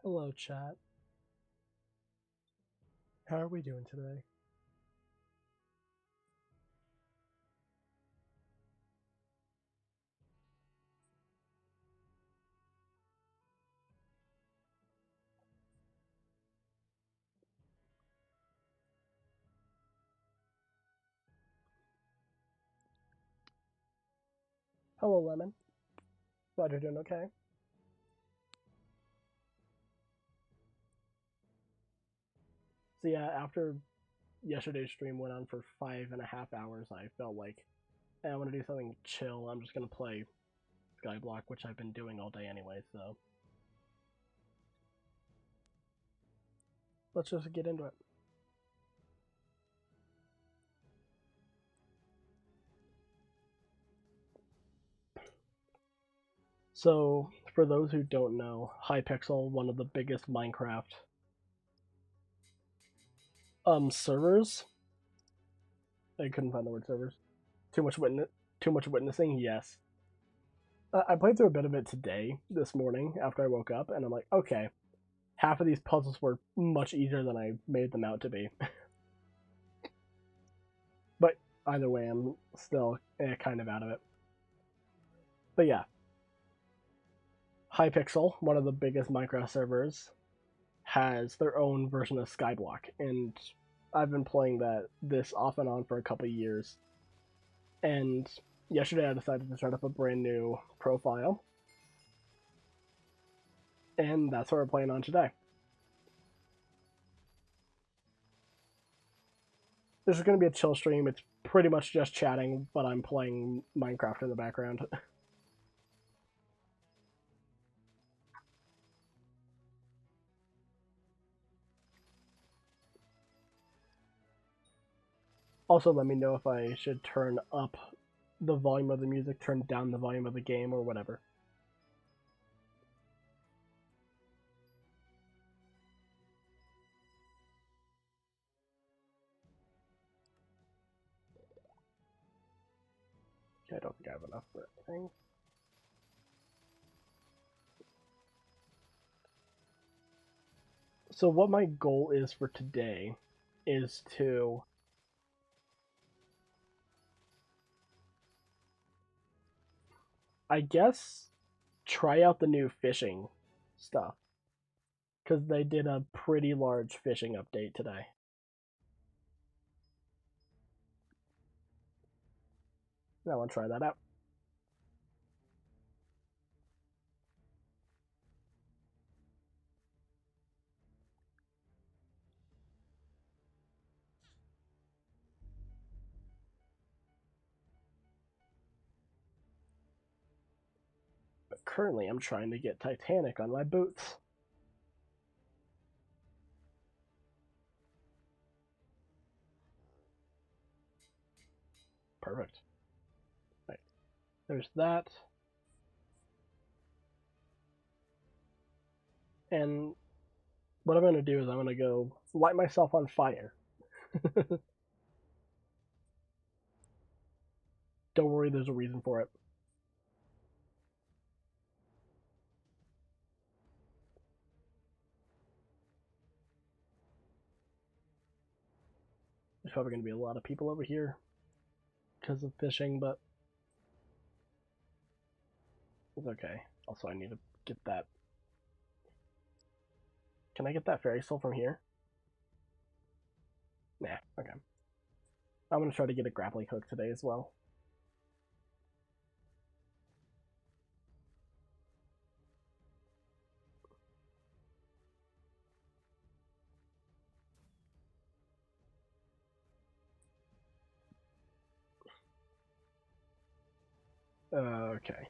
Hello, chat. How are we doing today? Hello, Lemon. Glad you're doing okay. So yeah, after yesterday's stream went on for 5.5 hours, I felt like, hey, I want to do something chill. I'm just gonna play Skyblock, which I've been doing all day anyway, so let's just get into it. So, for those who don't know, Hypixel, one of the biggest Minecraft servers. I couldn't find the word servers. Too much witnessing. Yes. I played through a bit of it today, this morning, after I woke up, and I'm like, okay, half of these puzzles were much easier than I made them out to be. But either way, I'm still kind of out of it. But yeah, Hypixel, one of the biggest Minecraft servers, has their own version of Skyblock, and I've been playing this off and on for a couple of years. And yesterday I decided to start up a brand new profile, and that's what we're playing on today. This is going to be a chill stream. It's pretty much just chatting, but I'm playing Minecraft in the background. Also, let me know if I should turn up the volume of the music, turn down the volume of the game, or whatever. Okay, I don't think I have enough for anything. So what my goal is for today is to I guess try out the new fishing stuff, because they did a pretty large fishing update today. I want to try that out. But currently I'm trying to get Titanic on my boots. Perfect. Right. There's that. And what I'm going to do is I'm going to go light myself on fire. Don't worry, there's a reason for it. There's probably going to be a lot of people over here because of fishing, but it's okay. Also, I need to get that. Can I get that fairy soul from here? Nah, okay. I'm going to try to get a grappling hook today as well. Okay.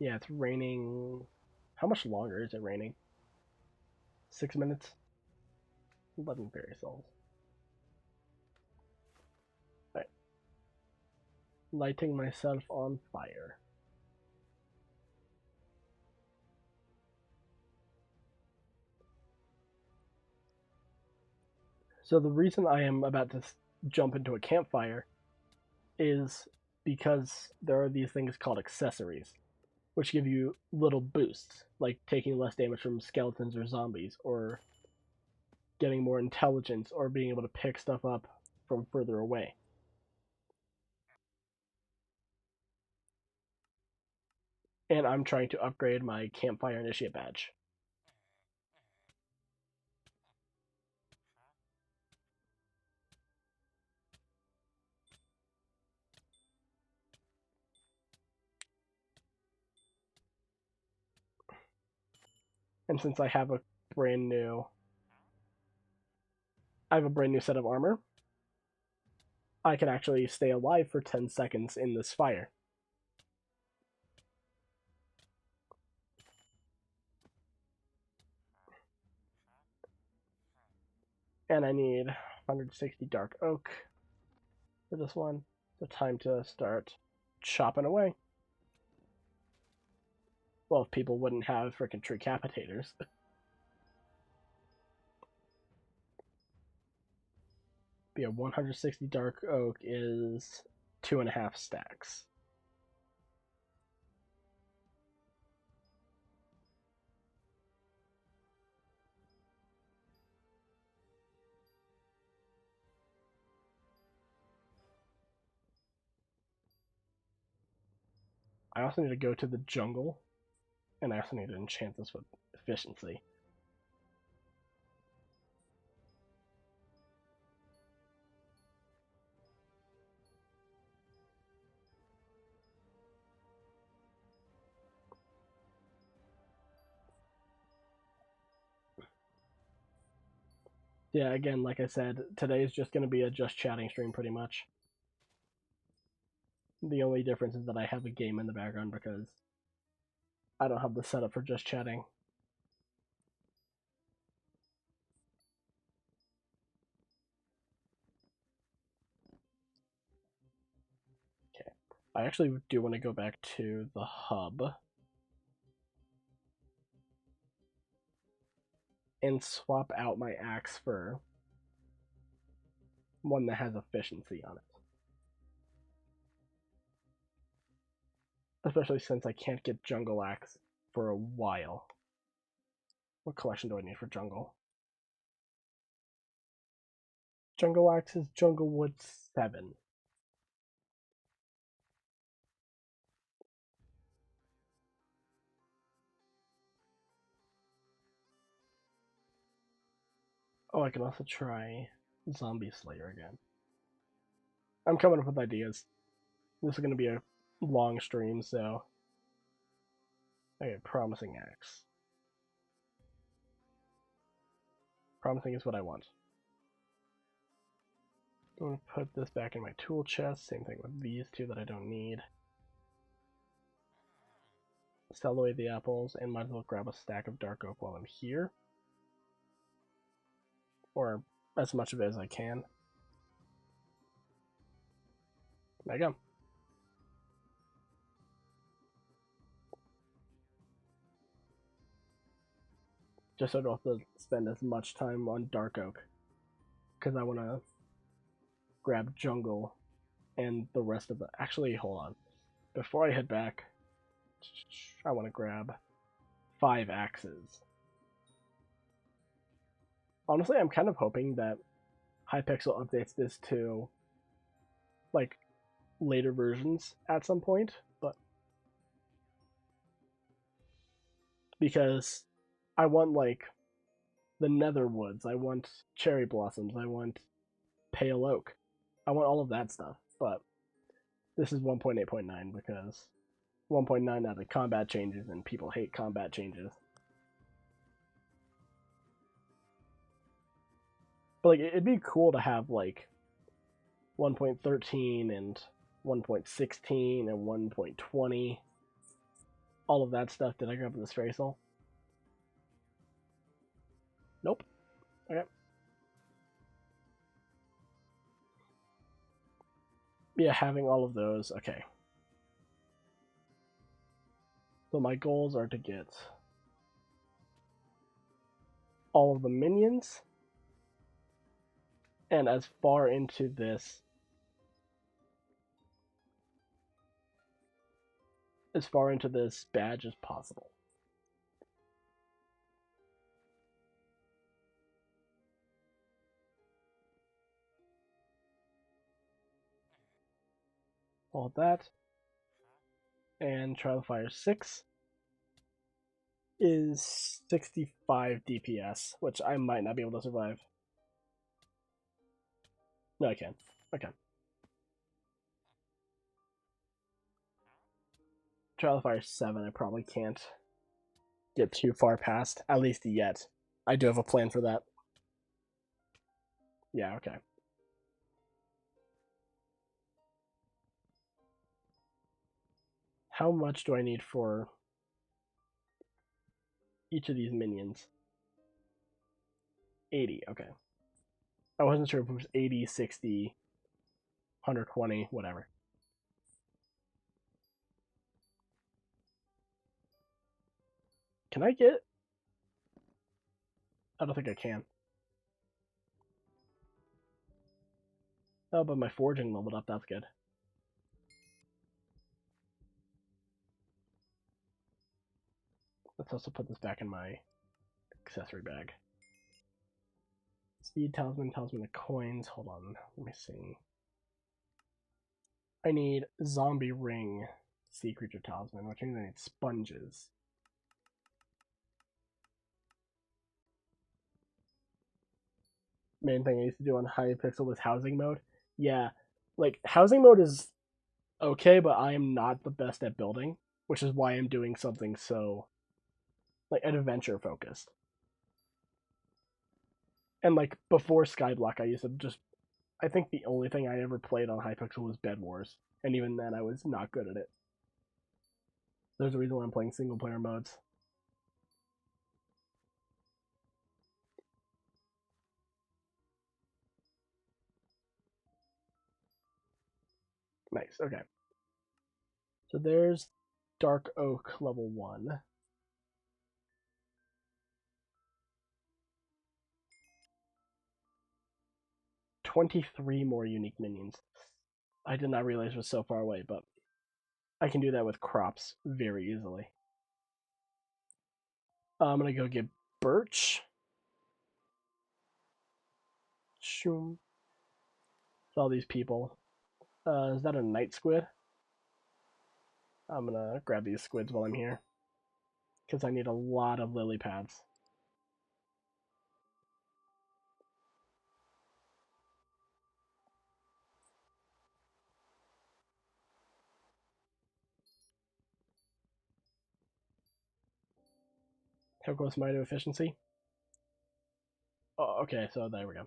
Yeah, it's raining. How much longer is it raining? 6 minutes? 11 fairy souls. Right. Lighting myself on fire. So the reason I am about to jump into a campfire is because there are these things called accessories, which give you little boosts, like taking less damage from skeletons or zombies, or getting more intelligence, or being able to pick stuff up from further away. And I'm trying to upgrade my Campfire Initiate badge. And since I have a brand new set of armor, I can actually stay alive for 10 seconds in this fire. And I need 160 dark oak for this one. So time to start chopping away. Well, if people wouldn't have freaking Tricapitators. But yeah, 160 dark oak is 2.5 stacks. I also need to go to the jungle, and I also need to enchant this with efficiency. Yeah, again, like I said, today is just going to be a just chatting stream pretty much. The only difference is that I have a game in the background because I don't have the setup for just chatting. Okay. I actually do want to go back to the hub and swap out my axe for one that has efficiency on it. Especially since I can't get jungle axe for a while. What collection do I need for jungle? Jungle axe is jungle wood 7. Oh, I can also try Zombie Slayer again. I'm coming up with ideas. This is going to be a long stream, so... Okay, promising axe. Promising is what I want. I'm going to put this back in my tool chest. Same thing with these two that I don't need. Sell away the apples, and might as well grab a stack of dark oak while I'm here. Or as much of it as I can. There you go. Just so I don't have to spend as much time on dark oak. Because I want to grab jungle and the rest of the... Actually, hold on. Before I head back, I want to grab 5 axes. Honestly, I'm kind of hoping that Hypixel updates this to, like, later versions at some point, but... Because I want, like, the nether woods, I want cherry blossoms, I want pale oak. I want all of that stuff, but this is 1.8.9 because 1.9 now the combat changes and people hate combat changes. But like it'd be cool to have like 1.13 and 1.16 and 1.20. All of that stuff. Did I grab the Stracel? Nope. Okay. Yeah, having all of those. Okay. So my goals are to get all of the minions and as far into this as far into this badge as possible. All that. And Trial of Fire 6 is 65 DPS, which I might not be able to survive. No, I can. Okay. Trial of Fire 7, I probably can't get too far past, at least yet. I do have a plan for that. Yeah, okay. How much do I need for each of these minions? 80, okay. I wasn't sure if it was 80, 60, 120, whatever. Can I get... I don't think I can. Oh, but my forging leveled up, that's good. Let's also put this back in my accessory bag. Speed talisman, talisman of coins. Hold on, let me see. I need zombie ring, sea creature talisman, which means I need sponges. Main thing I used to do on Hypixel was housing mode. Yeah, like housing mode is okay, but I am not the best at building, which is why I'm doing something so like adventure focused. And like before Skyblock, I used to just I think the only thing I ever played on Hypixel was Bed Wars, and even then I was not good at it. There's a reason why I'm playing single player modes. Nice, okay. So there's Dark Oak level 1. $23 more unique minions. I did not realize it was so far away, but I can do that with crops very easily. I'm gonna go get Birch. Shoom. All these people. Is that a night squid? I'm gonna grab these squids while I'm here. Because I need a lot of lily pads. How close am I to efficiency? Oh, okay, so there we go.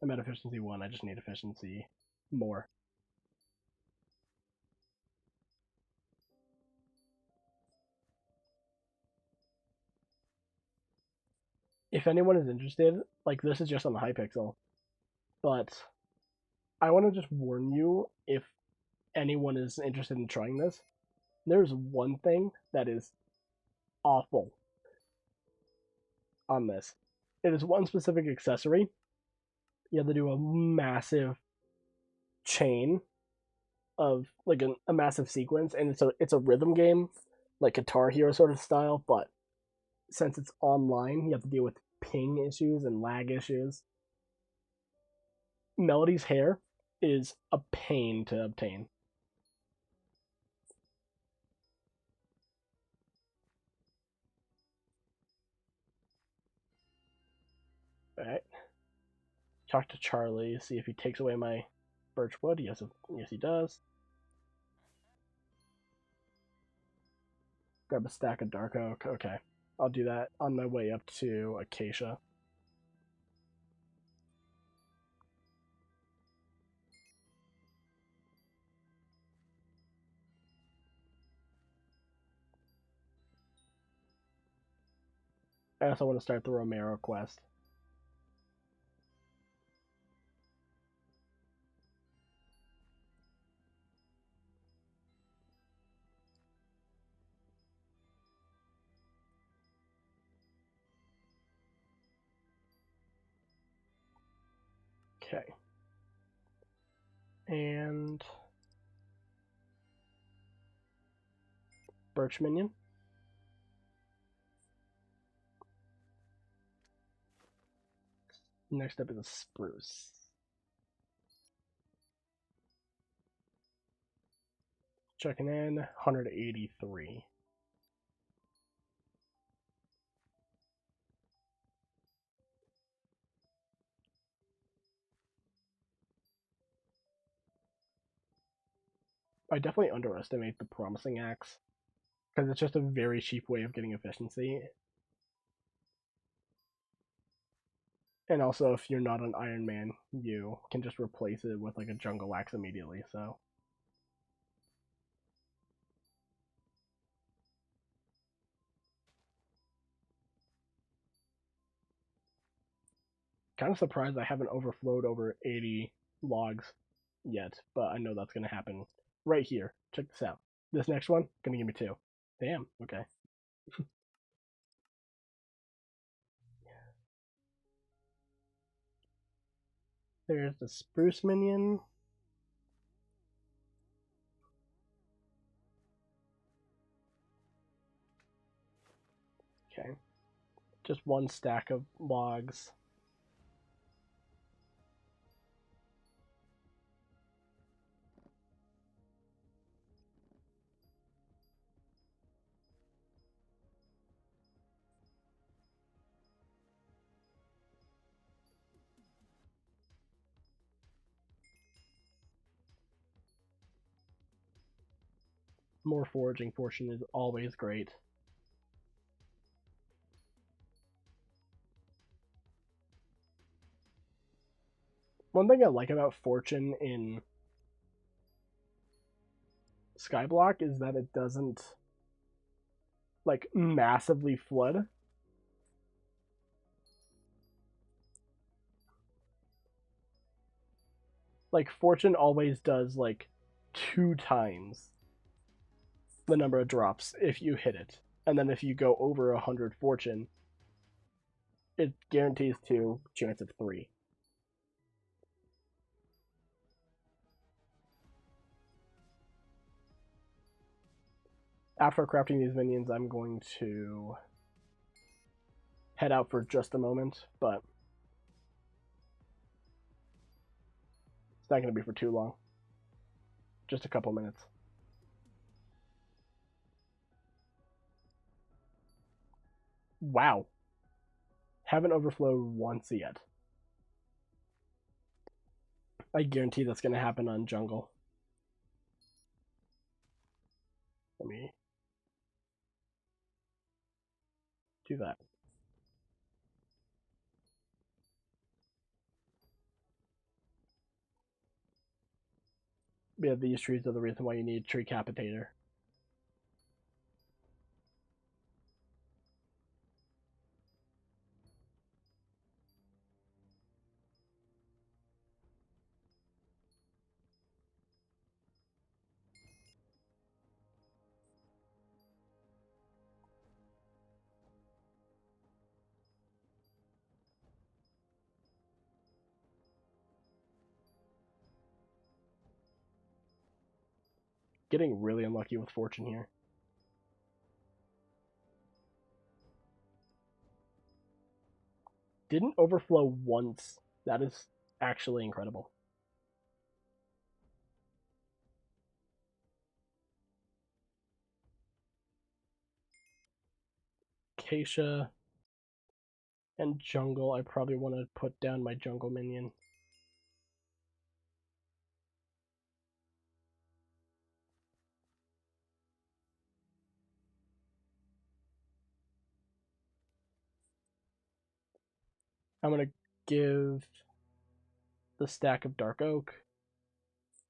I'm at efficiency 1, I just need efficiency more. If anyone is interested, like this is just on the Hypixel, but I want to just warn you if anyone is interested in trying this. There's one thing that is awful on this. It is one specific accessory. You have to do a massive chain of like a massive sequence, and it's a rhythm game, like Guitar Hero sort of style. But since it's online, you have to deal with ping issues and lag issues. Melody's hair is a pain to obtain. All right. Talk to Charlie, see if he takes away my birch wood. Yes, he does. Grab a stack of dark oak. Okay, I'll do that on my way up to Acacia. I also want to start the Romero quest. Okay. And birch minion. Next up is a spruce. Checking in, 183. I definitely underestimate the promising axe, because it's just a very cheap way of getting efficiency. And also, if you're not an Iron Man, you can just replace it with like a jungle axe immediately, so. Kind of surprised I haven't overflowed over 80 logs yet, but I know that's going to happen right here. Check this out. This next one, going to give me 2. Damn, okay. There's the spruce minion. Okay. Just 1 stack of logs. More foraging fortune is always great. One thing I like about fortune in Skyblock is that it doesn't like massively flood. Like fortune always does like 2 times the number of drops if you hit it. And then if you go over 100 fortune, it guarantees 2, chance of 3. After crafting these minions, I'm going to head out for just a moment, but it's not going to be for too long. Just a couple minutes. Wow. Haven't overflowed once yet. I guarantee that's going to happen on jungle. Let me do that. Yeah, these trees are the reason why you need tree capitator. Getting really unlucky with fortune here. Didn't overflow once. That is actually incredible. Acacia and jungle. I probably want to put down my jungle minion. I'm going to give the stack of dark oak,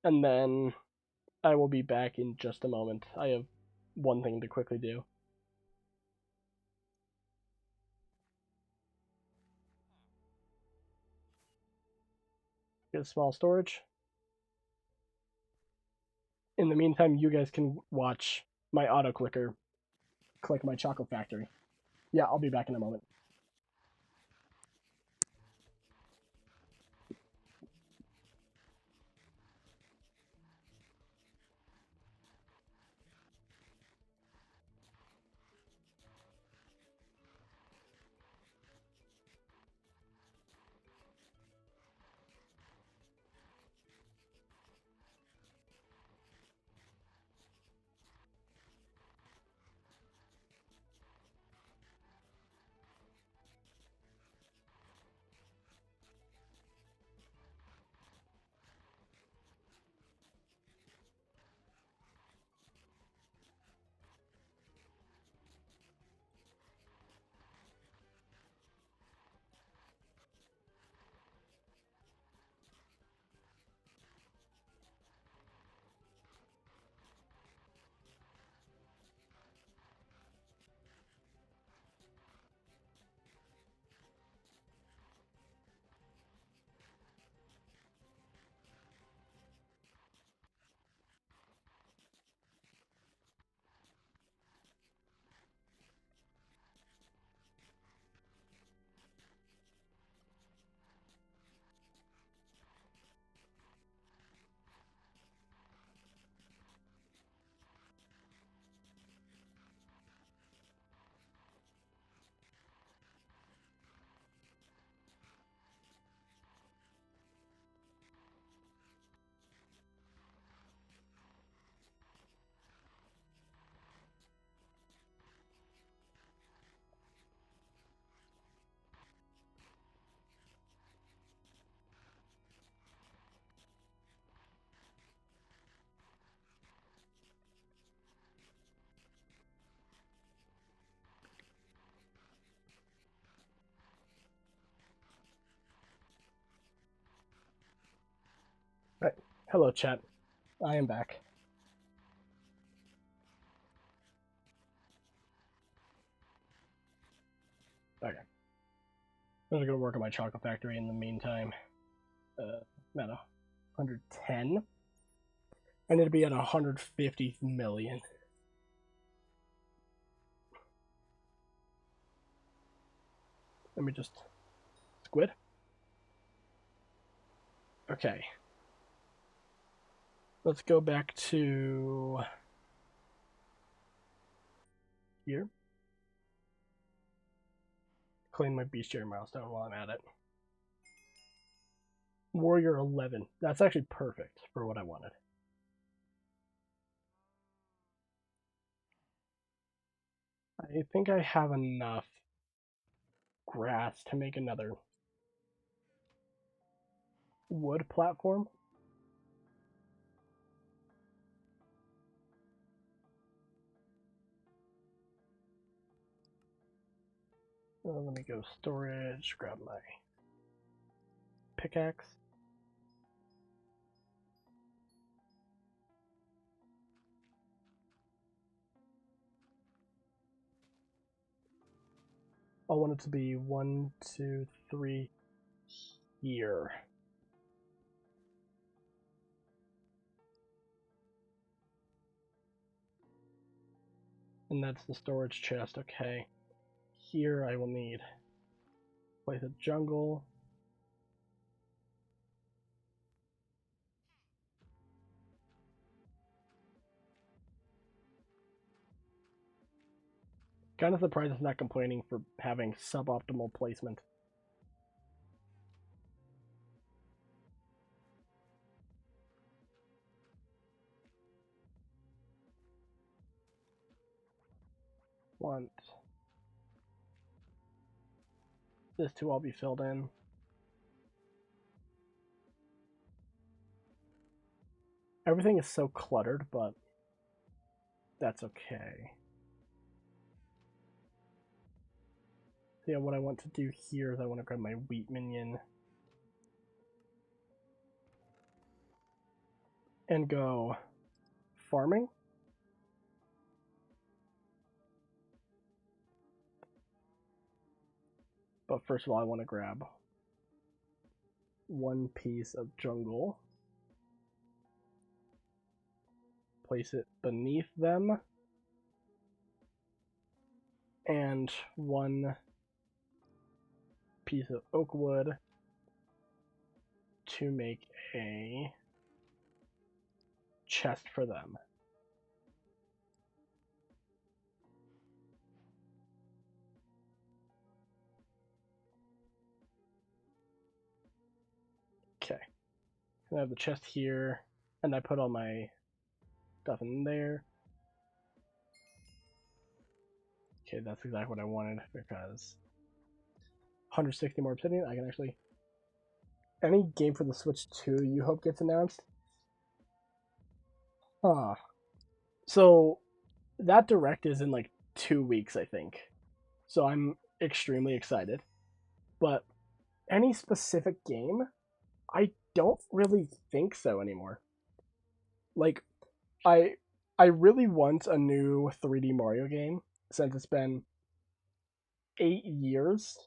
and then I will be back in just a moment. I have one thing to quickly do. Get a small storage. In the meantime, you guys can watch my auto clicker click my chocolate factory. Yeah, I'll be back in a moment. Hello, chat. I am back. Okay. I'm just gonna work on my chocolate factory in the meantime. I'm at 110. I need to be at 150 million. Let me just squid. Okay. Let's go back to here. Claim my bestiary milestone while I'm at it. Warrior 11. That's actually perfect for what I wanted. I think I have enough grass to make another wood platform. Let me go storage, grab my pickaxe. I want it to be 1, 2, 3 here. And that's the storage chest, okay. Here I will need place a jungle. Kind of surprised it's not complaining for having suboptimal placement. Want this to all be filled in. Everything is so cluttered, but that's okay. So yeah, what I want to do here is I want to grab my wheat minion and go farming. But first of all, I want to grab one piece of jungle, place it beneath them, and one piece of oak wood to make a chest for them. Okay. I have the chest here, and I put all my stuff in there. Okay, that's exactly what I wanted, because 160 more obsidian, I can actually... Any game for the Switch 2 you hope gets announced? Huh. So, that direct is in like 2 weeks, I think. So I'm extremely excited. But any specific game? I don't really think so anymore. Like, I I really want a new 3D Mario game since it's been 8 years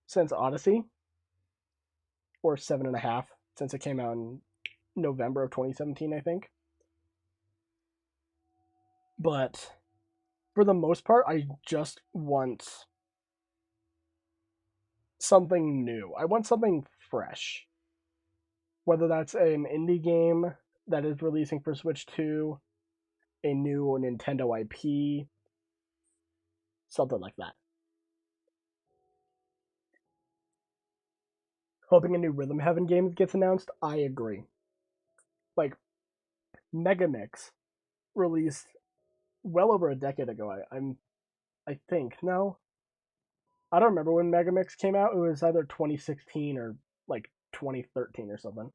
since Odyssey, or 7.5 since it came out in November of 2017, I think. But for the most part, I just want something new. I want something fresh. Whether that's an indie game that is releasing for Switch 2, a new Nintendo IP, something like that. Hoping a new Rhythm Heaven game gets announced, I agree. Like, Megamix released well over a decade ago. I think. No, I don't remember when Megamix came out. It was either 2016 or like 2013 or something.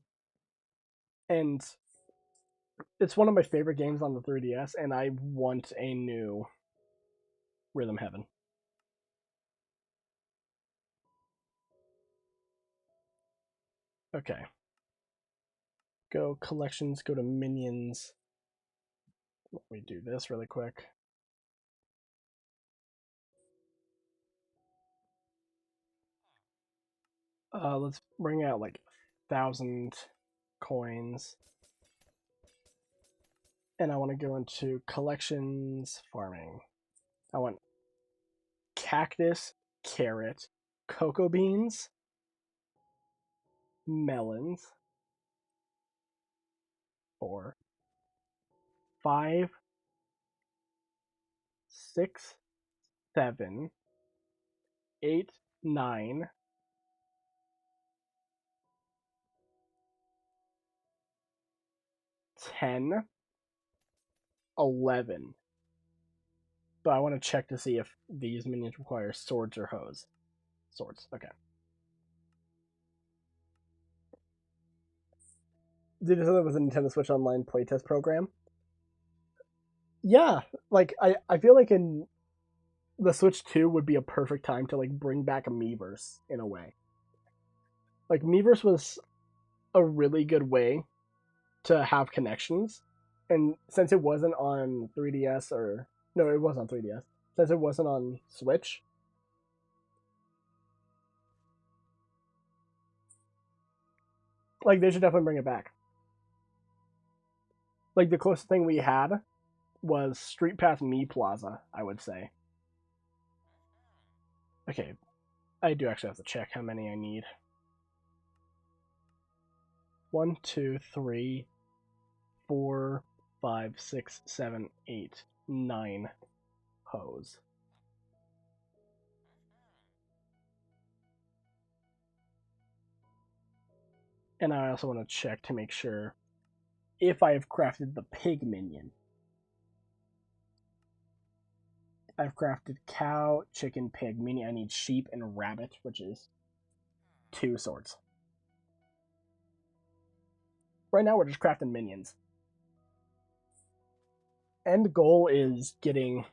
And it's one of my favorite games on the 3DS, and I want a new Rhythm Heaven. Okay. go collections, go to minions. Let me do this really quick. Let's bring out like 1,000 coins. And I want to go into collections, farming. I want cactus, carrot, cocoa beans, melons, 4, 5, 6, 7, 8, 9, 10, 11. But I want to check to see if these minions require swords or hoes. Swords, okay. Did you know that was a Nintendo Switch Online playtest program? Yeah, like I feel like in the Switch 2 would be a perfect time to like bring back a Miiverse in a way. Like Miiverse was a really good way to have connections, and since it wasn't on 3DS or no, it was on 3DS. Since it wasn't on Switch, like they should definitely bring it back. Like the closest thing we had was Street Pass Me Plaza, I would say. Okay, I do actually have to check how many I need. 1, 2, 3, 4, 5, 6, 7, 8, 9 hoes. And I also want to check to make sure if I have crafted the pig minion. I've crafted cow, chicken, pig, meaning I need sheep and rabbit, which is 2 swords. Right now we're just crafting minions. End goal is getting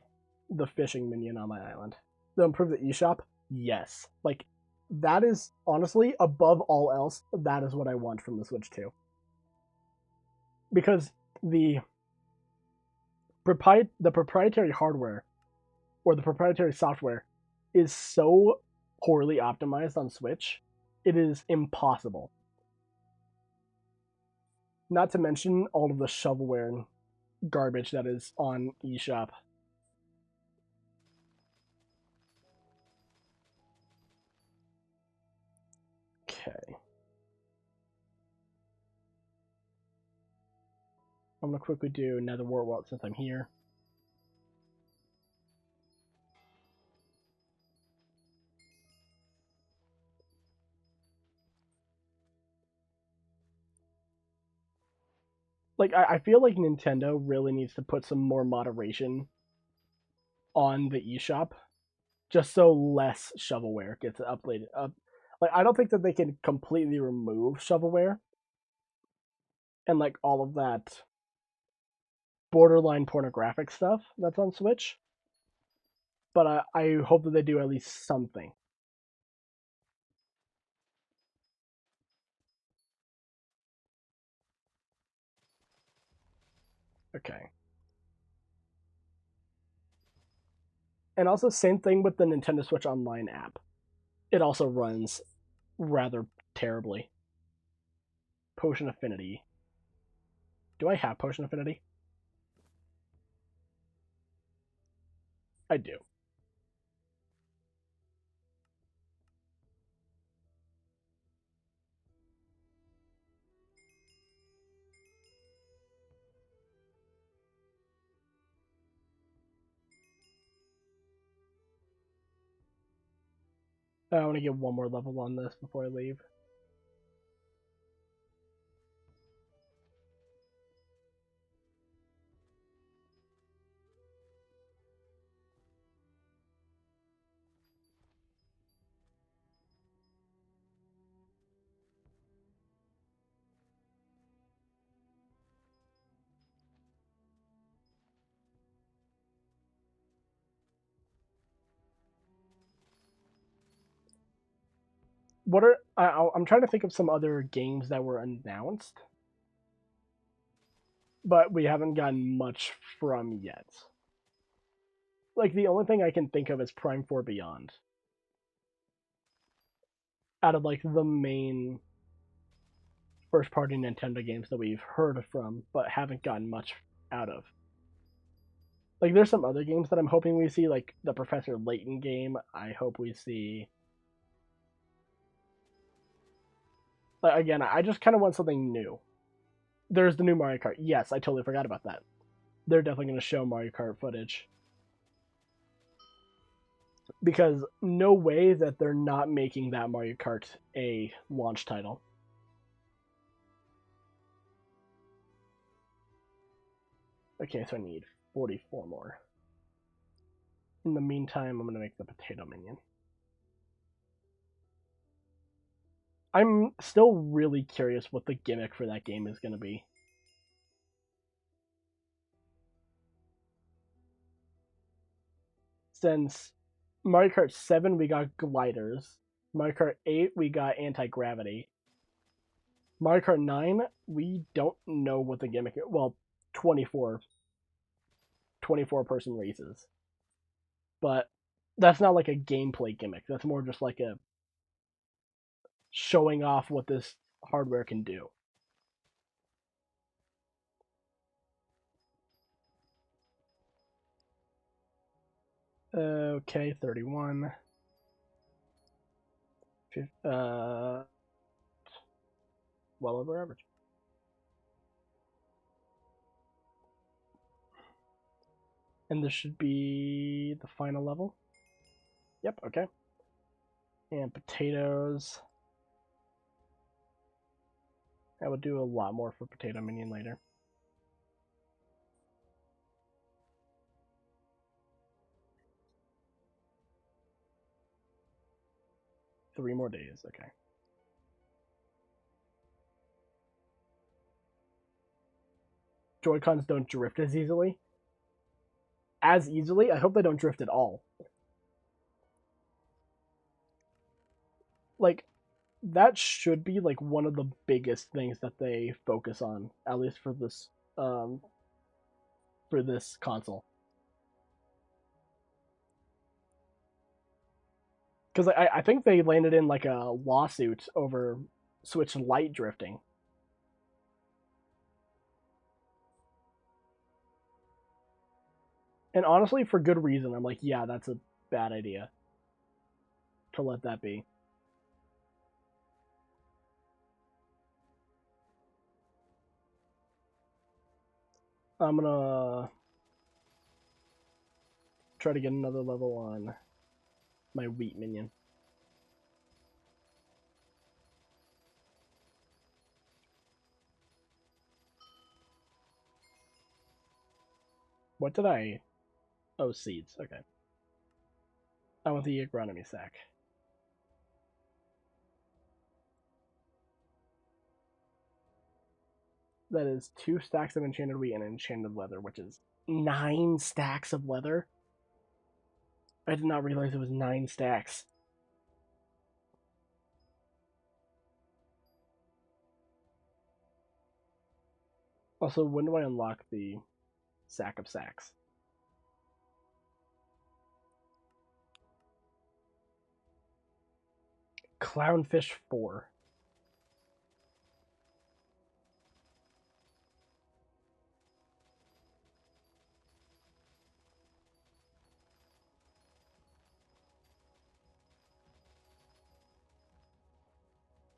the fishing minion on my island. To improve the eShop? Yes. Like, that is, honestly, above all else, that is what I want from the Switch 2. Because the proprietary hardware or the proprietary software is so poorly optimized on Switch, it is impossible. Not to mention all of the shovelware and garbage that is on eShop. Okay. I'm going to quickly do Nether Warwalt since I'm here. Like, I feel like Nintendo really needs to put some more moderation on the eShop, just so less shovelware gets uploaded up. Like, I don't think that they can completely remove shovelware and like all of that borderline pornographic stuff that's on Switch, but I hope that they do at least something. Okay. And also, same thing with the Nintendo Switch Online app. It also runs rather terribly. Potion Affinity. Do I have Potion Affinity? I do. I want to get one more level on this before I leave. What are I'm trying to think of some other games that were announced. but we haven't gotten much from yet. Like, the only thing I can think of is Prime 4 Beyond. Out of, like, the main first-party Nintendo games that we've heard from, but haven't gotten much out of. Like, there's some other games that I'm hoping we see, like the Professor Layton game. I hope we see. But again, I just kind of want something new. There's the new Mario Kart. Yes, I totally forgot about that. They're definitely going to show Mario Kart footage. Because no way that they're not making that Mario Kart a launch title. Okay, so I need 44 more. In the meantime, I'm going to make the potato minion. I'm still really curious what the gimmick for that game is going to be. Since Mario Kart 7, we got gliders. Mario Kart 8, we got anti-gravity. Mario Kart 9, we don't know what the gimmick is. Well, 24 person races. But that's not like a gameplay gimmick. That's more just like a showing off what this hardware can do. Okay, 31. Well over average. And this should be the final level. Yep, okay. And potatoes. I will do a lot more for potato minion later. Three more days, okay. Joy-Cons don't drift as easily. I hope they don't drift at all. Like, that should be like one of the biggest things that they focus on, at least for this console. Because I think they landed in like a lawsuit over Switch Lite drifting. And honestly, for good reason. I'm like, yeah, that's a bad idea to let that be. I'm gonna try to get another level on my wheat minion. What did I... Oh, seeds. Okay. I want the agronomy sack. That is 2 stacks of enchanted wheat and enchanted leather, which is 9 stacks of leather. I did not realize it was 9 stacks. Also, when do I unlock the sack of sacks? Clownfish 4.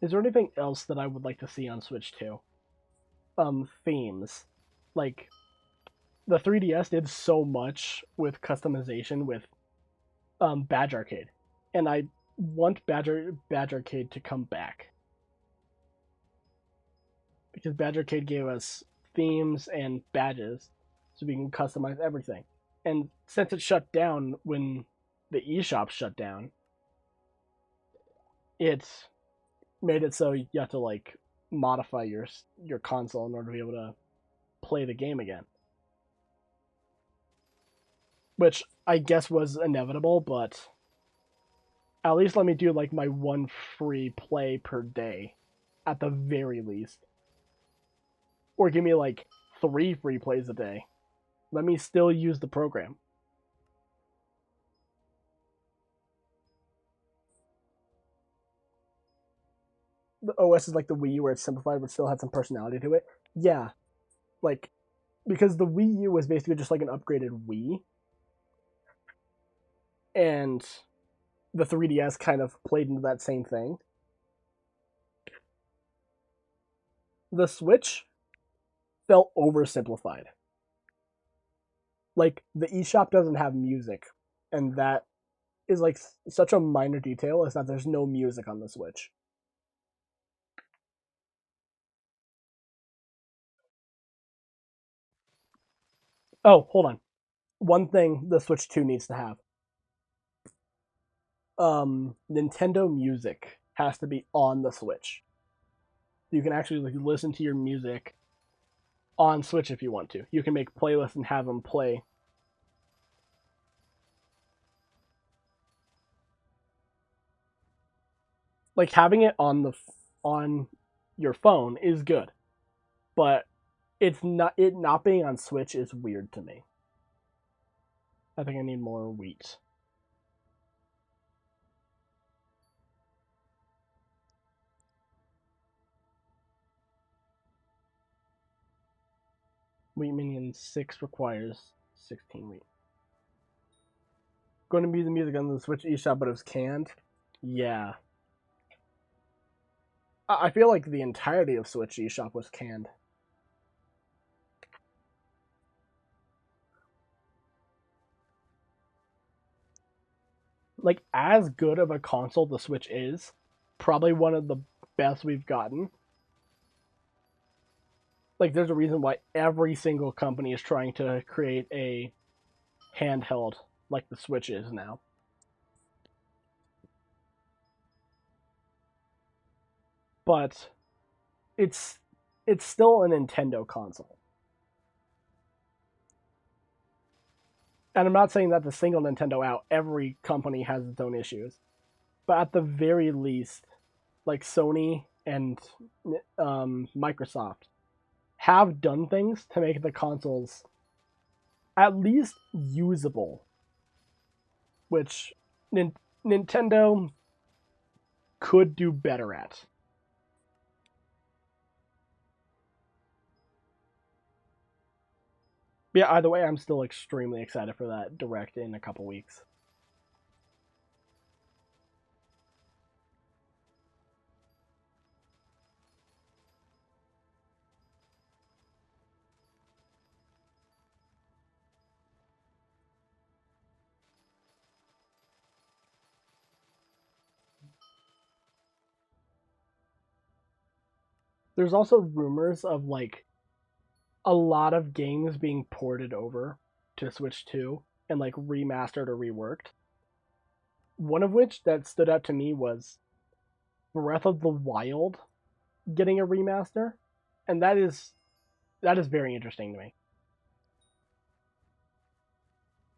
Is there anything else that I would like to see on Switch 2? Themes. Like, the 3DS did so much with customization with Badge Arcade. And I want Badge Arcade to come back. Because Badge Arcade gave us themes and badges so we can customize everything. And since it shut down when the eShop shut down, it made it so you have to like modify your console in order to be able to play the game again. Which I guess was inevitable, but at least let me do like my one free play per day at the very least. Or give me like 3 free plays a day. Let me still use the program. The OS is like the Wii U where it's simplified but still had some personality to it. Yeah, like because the Wii U was basically just like an upgraded Wii, and the 3DS kind of played into that same thing. The Switch felt oversimplified. Like the eShop doesn't have music, and that is like such a minor detail is that there's no music on the Switch. Oh, hold on. One thing the Switch 2 needs to have. Nintendo Music has to be on the Switch. You can actually like, listen to your music on Switch if you want to. You can make playlists and have them play. Like having it on your phone is good, but it not being on Switch is weird to me. I think I need more wheat. Wheat Minion 6 requires 16 wheat. Going to be the music on the Switch eShop, but it was canned. Yeah, I feel like the entirety of Switch eShop was canned. Like as good of a console the Switch is, probably one of the best we've gotten. Like there's a reason why every single company is trying to create a handheld like the Switch is now. But it's it's still a Nintendo console. And I'm not saying that to single Nintendo out. Every company has its own issues. But at the very least, like Sony and Microsoft have done things to make the consoles at least usable, which Nintendo could do better at. But yeah, either way, I'm still extremely excited for that direct in a couple weeks. There's also rumors of like a lot of games being ported over to Switch 2 and like remastered or reworked. One of which that stood out to me was Breath of the Wild getting a remaster, and that is very interesting to me.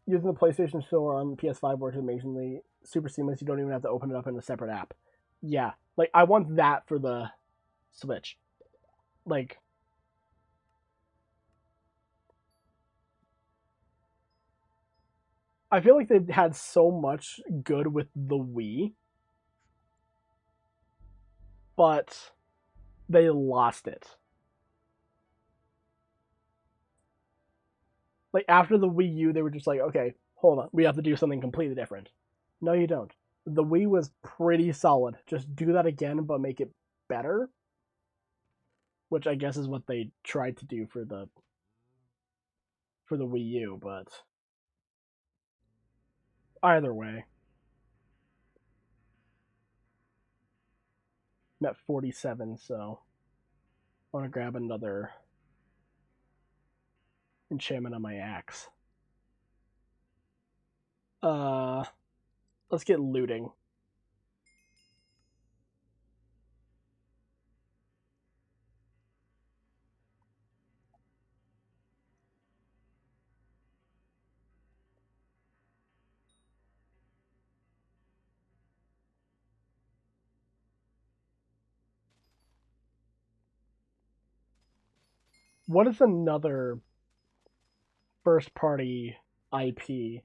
Using the PlayStation Store on PS5 works amazingly, super seamless. You don't even have to open it up in a separate app. Yeah, like I want that for the Switch. Like I feel like they had so much good with the Wii, but they lost it. Like after the Wii U, they were just like, okay, hold on, we have to do something completely different. No, you don't. The Wii was pretty solid. Just do that again, but make it better, which I guess is what they tried to do for the Wii U. But either way, I'm at 47, so I want to grab another enchantment on my axe. Uh, let's get looting. what is another first party IP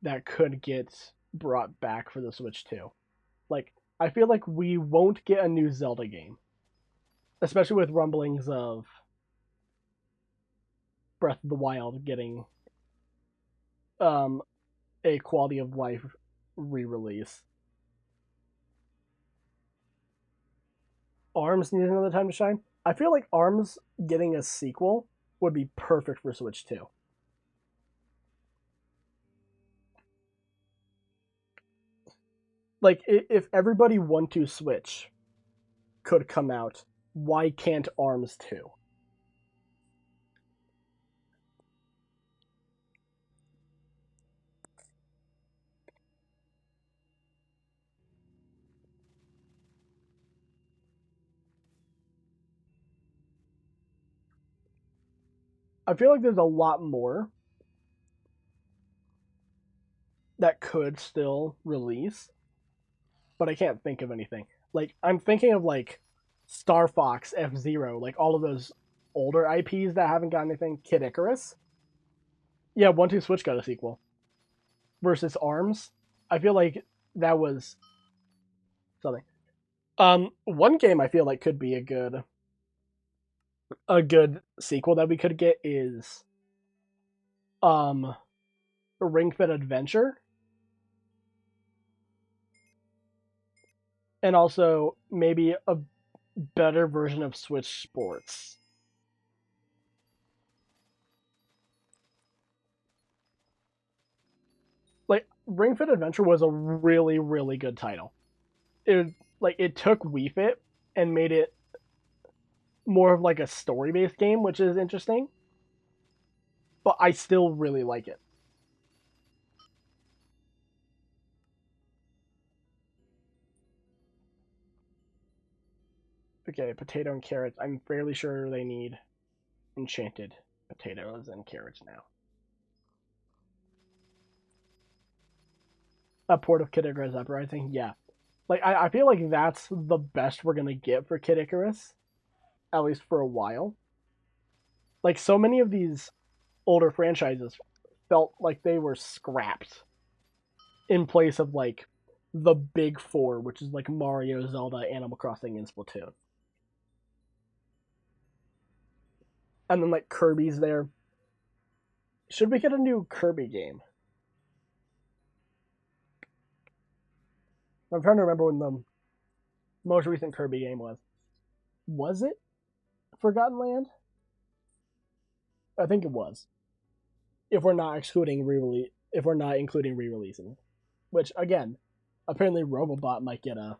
that could get brought back for the Switch 2? Like, I feel like we won't get a new Zelda game, especially with rumblings of Breath of the Wild getting a quality of life re-release. ARMS needs another time to shine. I feel like ARMS getting a sequel would be perfect for Switch 2. Like, if everybody want to Switch could come out, why can't ARMS 2? I feel like there's a lot more that could still release, but I can't think of anything. Like, I'm thinking of like Star Fox, F Zero, like all of those older IPs that haven't got anything. Kid Icarus. Yeah, 1-2 Switch got a sequel. Versus ARMS. I feel like that was something. One game I feel like could be a good sequel that we could get is Ring Fit Adventure. And also maybe a better version of Switch Sports. Like Ring Fit Adventure was a really really good title. It took Wii Fit and made it more of like a story based game, which is interesting. But I still really like it. Okay, potato and carrots. I'm fairly sure they need enchanted potatoes and carrots now. A port of Kid Icarus Uprising, yeah. Like I feel like that's the best we're gonna get for Kid Icarus, at least for a while. Like so many of these older franchises felt like they were scrapped in place of like the big four, which is like Mario, Zelda, Animal Crossing, and Splatoon. And then like Kirby's there. Should we get a new Kirby game? I'm trying to remember when the most recent Kirby game was. Was it Forgotten Land? I think it was. If we're not excluding re-release, if we're not including re-releasing, which again, apparently Robobot might get a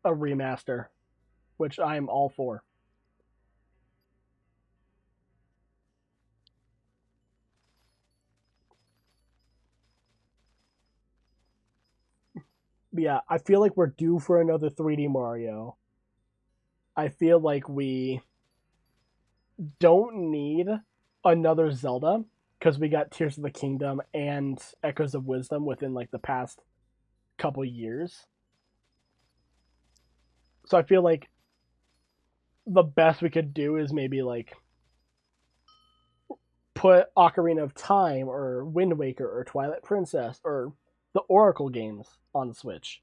remaster, which I'm all for. But yeah, I feel like we're due for another 3D Mario. I feel like we don't need another Zelda because we got Tears of the Kingdom and Echoes of Wisdom within like the past couple years. So I feel like the best we could do is maybe like put Ocarina of Time or Wind Waker or Twilight Princess or the Oracle games on Switch.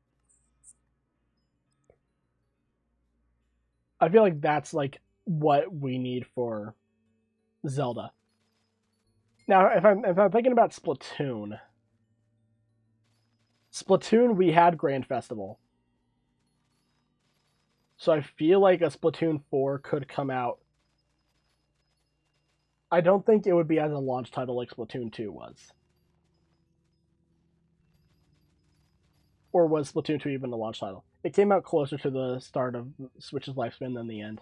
I feel like that's like what we need for Zelda. Now, if I'm thinking about Splatoon, we had Grand Festival, so I feel like a Splatoon 4 could come out. I don't think it would be as a launch title like Splatoon 2 was. Or was Splatoon 2 even a launch title? It came out closer to the start of Switch's lifespan than the end.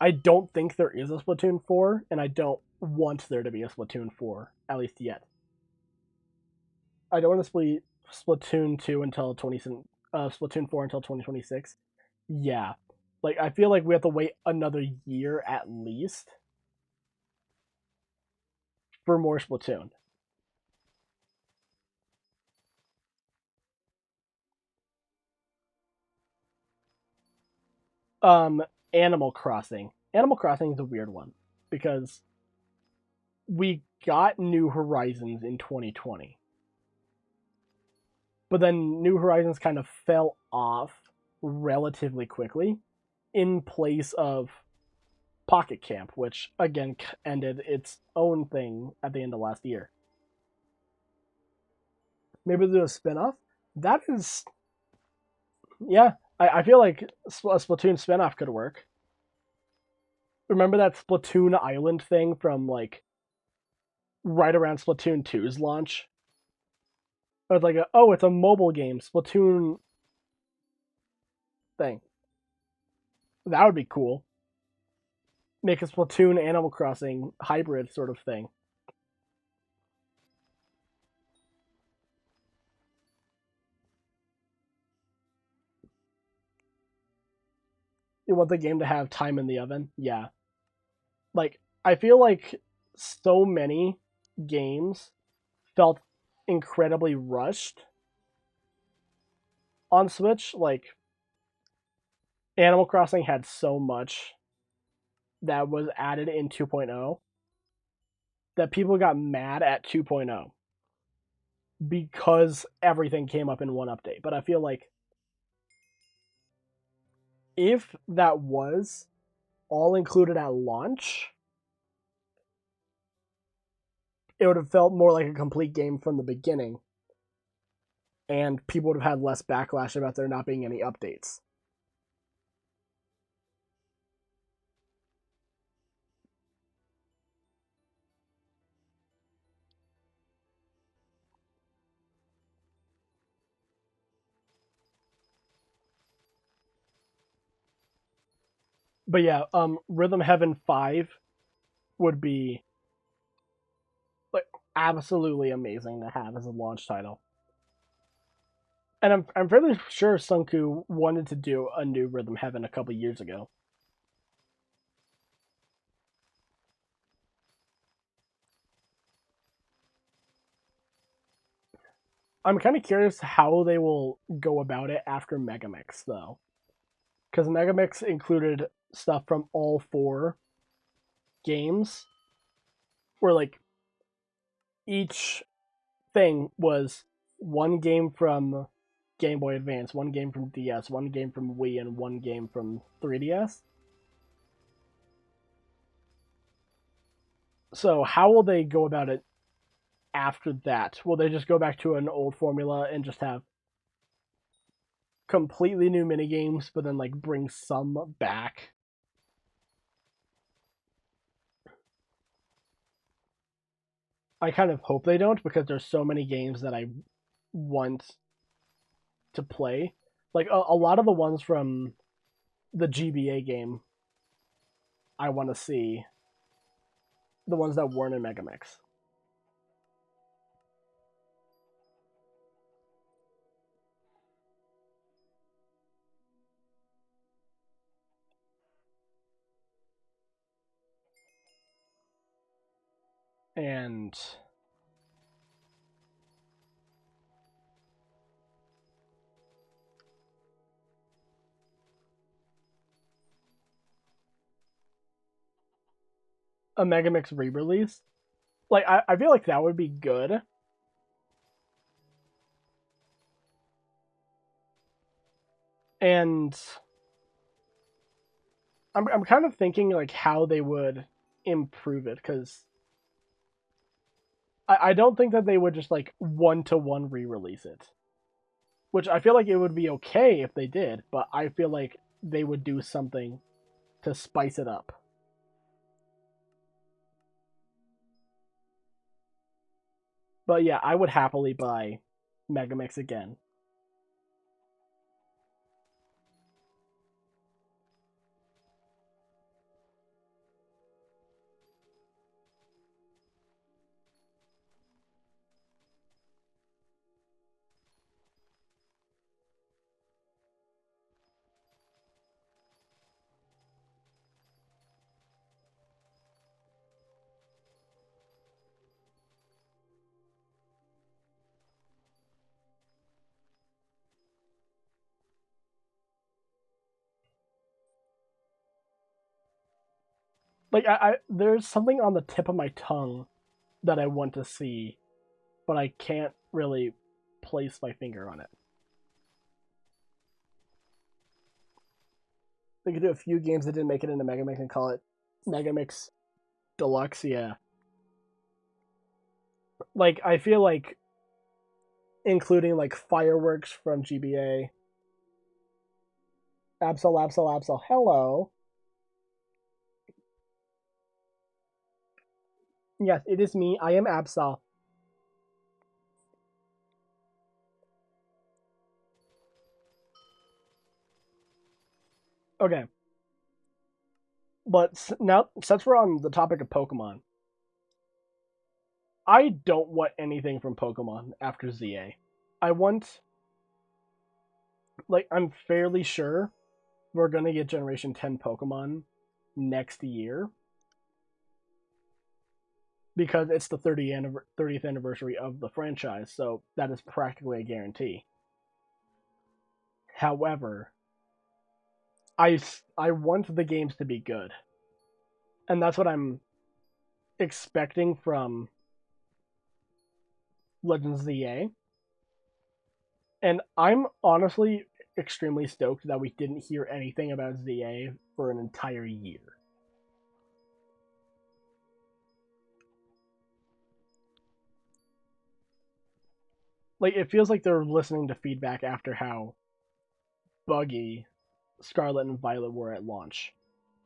I don't think there is a Splatoon 4, and I don't want there to be a Splatoon 4, at least yet. I don't want to split Splatoon 2 until Splatoon 4 until 2026. Yeah. Like I feel like we have to wait another year at least for more Splatoon. Um, Animal Crossing. Animal Crossing is a weird one because we got New Horizons in 2020, but then New Horizons kind of fell off relatively quickly in place of Pocket Camp, which again ended its own thing at the end of last year. Maybe do a spinoff. That is, yeah. I feel like a Splatoon spinoff could work. Remember that Splatoon Island thing from like right around Splatoon 2's launch? It was like, it's a mobile game, Splatoon thing. That would be cool. Make a Splatoon Animal Crossing hybrid sort of thing. You want the game to have time in the oven? Yeah. Like, I feel like so many games felt incredibly rushed on Switch. Like, Animal Crossing had so much that was added in 2.0 that people got mad at 2.0 because everything came up in one update. But I feel like if that was all included at launch, it would have felt more like a complete game from the beginning, and people would have had less backlash about there not being any updates. But yeah, Rhythm Heaven 5 would be like absolutely amazing to have as a launch title. And I'm fairly sure Sunku wanted to do a new Rhythm Heaven a couple years ago. I'm kind of curious how they will go about it after Megamix, though. Because Megamix included stuff from all four games, where, like, each thing was one game from Game Boy Advance, one game from DS, one game from Wii, and one game from 3DS. So, how will they go about it after that? Will they just go back to an old formula and just have completely new minigames, but then like bring some back? I kind of hope they don't because there's so many games that I want to play. Like a lot of the ones from the GBA game, I want to see the ones that weren't in Megamix. And a Megamix re-release. Like I feel like that would be good. And I'm kind of thinking like how they would improve it because I don't think that they would just like one-to-one re-release it. Which I feel like it would be okay if they did, but I feel like they would do something to spice it up. But yeah, I would happily buy Megamix again. Like there's something on the tip of my tongue that I want to see, but I can't really place my finger on it. They could do a few games that didn't make it into Megamix and call it Megamix Deluxe, yeah. Like, I feel like including, like, fireworks from GBA. Absol, hello. Yes, it is me. I am Absol. Okay. But now, since we're on the topic of Pokemon, I don't want anything from Pokemon after ZA. I want, like, I'm fairly sure we're gonna get Generation 10 Pokemon next year because it's the 30th anniversary of the franchise, so that is practically a guarantee. However, I want the games to be good, and that's what I'm expecting from Legends ZA. And I'm honestly extremely stoked that we didn't hear anything about ZA for an entire year. Like, it feels like they're listening to feedback after how buggy Scarlet and Violet were at launch,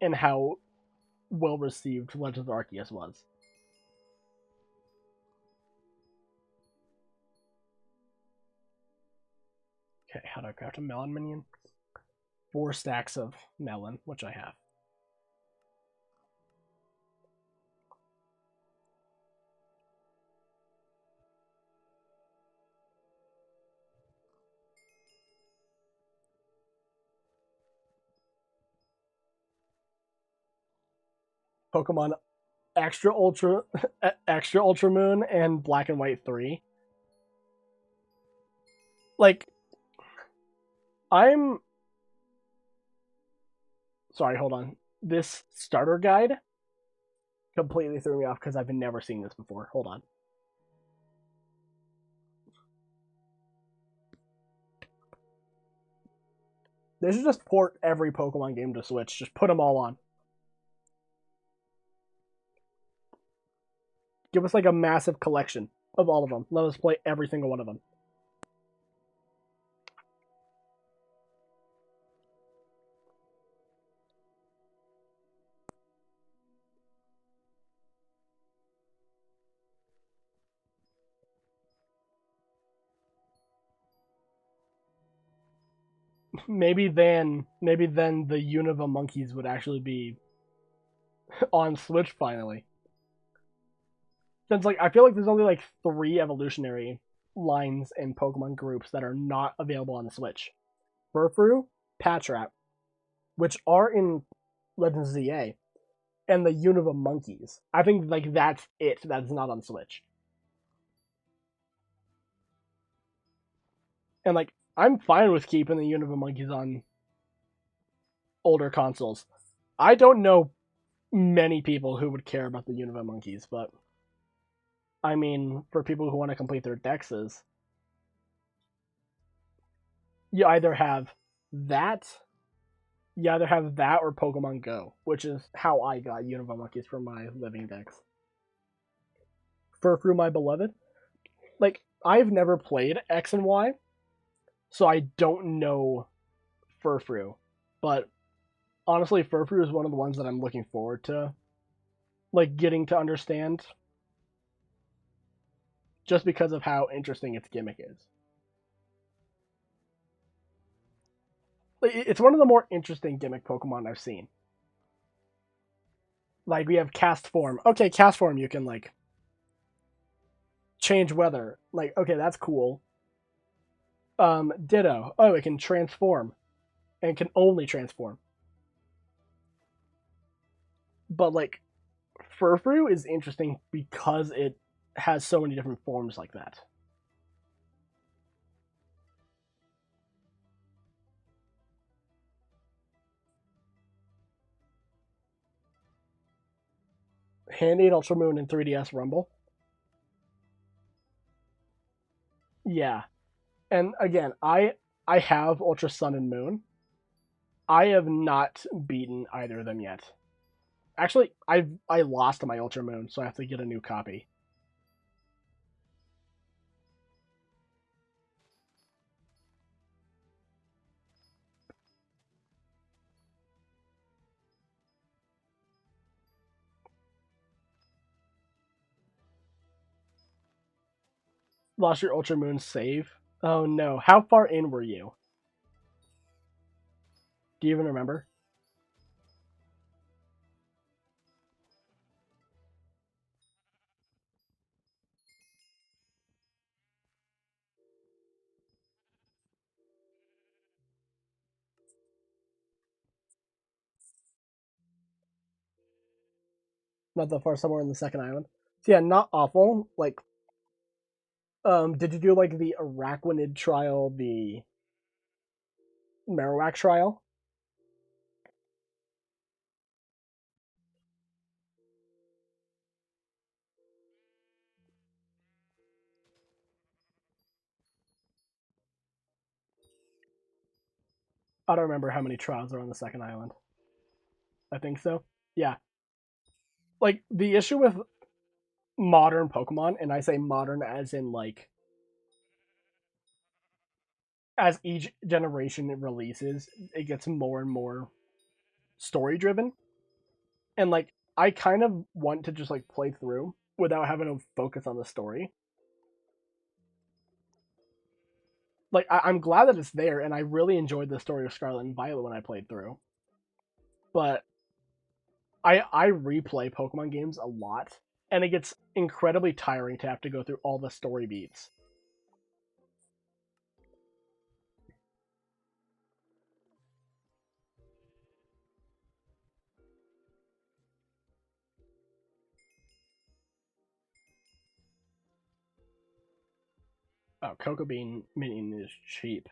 and how well received Legends Arceus was. Okay, how do I craft a melon minion? 4 stacks of melon, which I have. Pokemon Extra Ultra, Extra Ultra Moon, and Black and White 3. Like, I'm sorry, hold on. This starter guide completely threw me off because I've never seen this before. Hold on. They should just port every Pokemon game to Switch. Just put them all on. Give us like a massive collection of all of them. Let us play every single one of them. Maybe then the Unova monkeys would actually be on Switch finally. Since like I feel like there's only like 3 evolutionary lines and Pokemon groups that are not available on the Switch. Furfrou, Patrat, which are in Legends ZA, and the Unova monkeys. I think like that's it. That's not on Switch. And like I'm fine with keeping the Unova monkeys on older consoles. I don't know many people who would care about the Unova monkeys, but I mean, for people who want to complete their dexes, you either have that, you either have that or Pokemon Go, which is how I got Unova monkeys for my living dex. Furfrou, my beloved, like I've never played X and Y, so I don't know Furfrou, but honestly, Furfrou is one of the ones that I'm looking forward to, like getting to understand, just because of how interesting its gimmick is. It's one of the more interesting gimmick Pokemon I've seen. Like we have Cast Form. Okay, Cast Form, you can like change weather. Like okay, that's cool. Ditto. Oh, it can transform, and it can only transform. But like Furfrou is interesting because it has so many different forms like that. Hand 8 Ultra Moon and 3DS Rumble. Yeah. And again, I have Ultra Sun and Moon. I have not beaten either of them yet. Actually, I lost my Ultra Moon, so I have to get a new copy. Lost your Ultra Moon save? Oh no. How far in were you? Do you even remember? Not that far, somewhere in the second island. So yeah, not awful. Like, did you do like the Araquanid trial, the Marowak trial? I don't remember how many trials are on the second island. I think so. Yeah. Like the issue with modern Pokemon, and I say modern as in like as each generation it releases, it gets more and more story driven. And like I kind of want to just like play through without having to focus on the story. Like I'm glad that it's there, and I really enjoyed the story of Scarlet and Violet when I played through. But I replay Pokemon games a lot, and it gets incredibly tiring to have to go through all the story beats. Oh, Cocoa Bean Minion is cheap.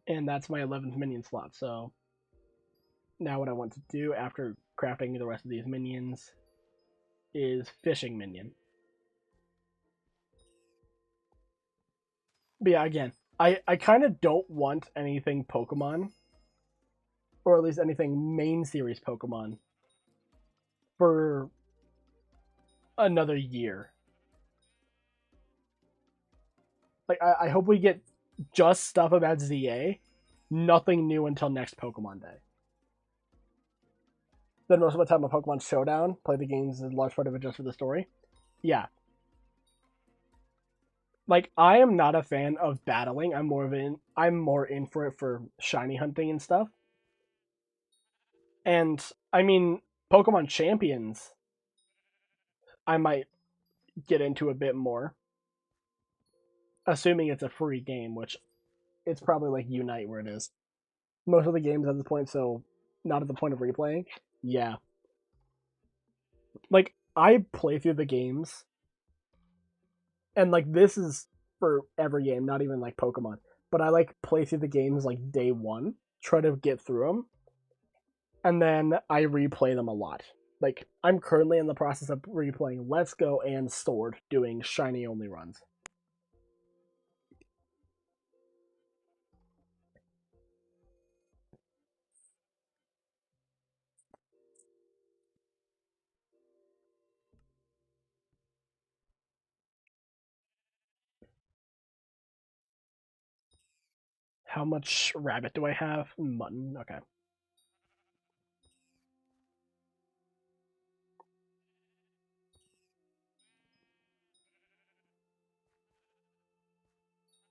And that's my 11th minion slot. So now what I want to do after crafting the rest of these minions is fishing minion. But yeah, again, I kind of don't want anything Pokemon, or at least anything main series Pokemon, for another year. Like, I hope we get just stuff about ZA, nothing new until next Pokemon Day. Then most of the time on Pokemon Showdown, play the games in large part of it just for the story. Yeah. Like, I am not a fan of battling. I'm more in for it for shiny hunting and stuff. And I mean, Pokemon Champions, I might get into a bit more, assuming it's a free game, which it's probably like Unite where it is. Most of the games at this point, so not at the point of replaying. Yeah. Like, I play through the games, and like, this is for every game, not even like Pokemon, but I like play through the games like day one, try to get through them, and then I replay them a lot. Like, I'm currently in the process of replaying Let's Go and Sword, doing shiny only runs. How much rabbit do I have? Mutton. Okay.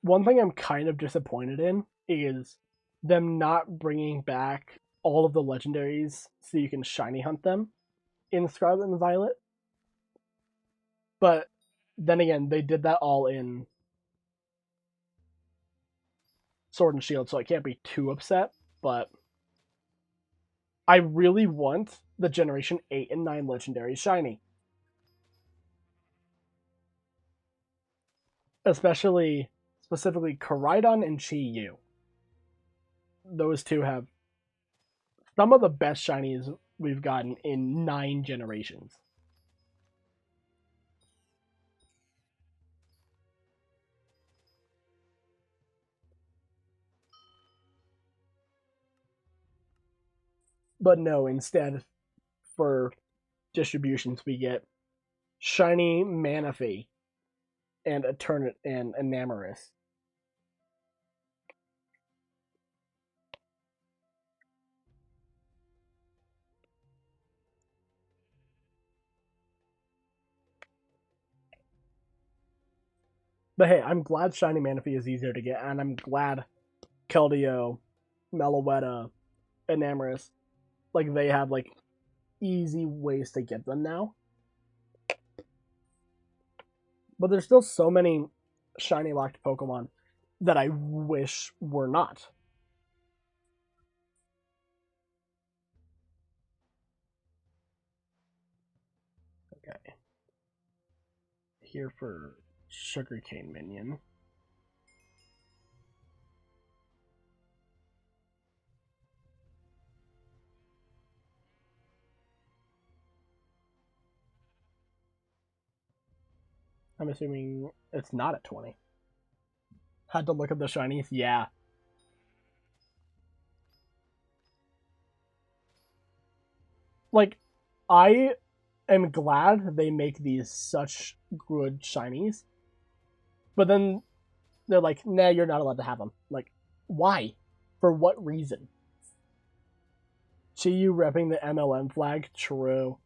One thing I'm kind of disappointed in is them not bringing back all of the legendaries so you can shiny hunt them in Scarlet and Violet. But then again, they did that all in Sword and Shield, so I can't be too upset. But I really want the Generation 8 and 9 legendaries shiny. Especially, specifically, Koraidon and Chi Yu. Those two have some of the best shinies we've gotten in 9 generations. But no, instead, for distributions, we get shiny Manaphy and Eternit and Enamorus. But hey, I'm glad shiny Manaphy is easier to get, and I'm glad Keldeo, Meloetta, Enamorus, like they have like easy ways to get them now. But there's still so many shiny locked Pokemon that I wish were not. Okay. Here for Sugarcane Minion. I'm assuming it's not at 20. Had to look at the shinies? Yeah. Like, I am glad they make these such good shinies. But then they're like, nah, you're not allowed to have them. Like, why? For what reason? See you repping the MLM flag? True.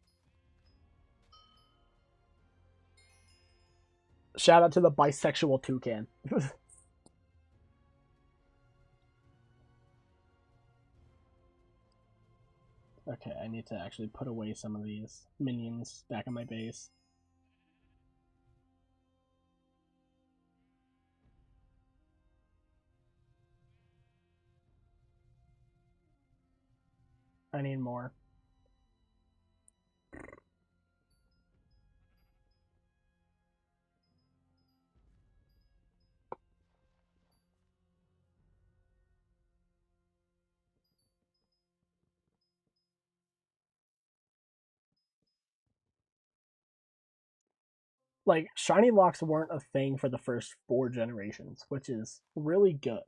Shout out to the bisexual toucan. Okay, I need to actually put away some of these minions back in my base. I need more. Like, shiny locks weren't a thing for the first 4 generations, which is really good.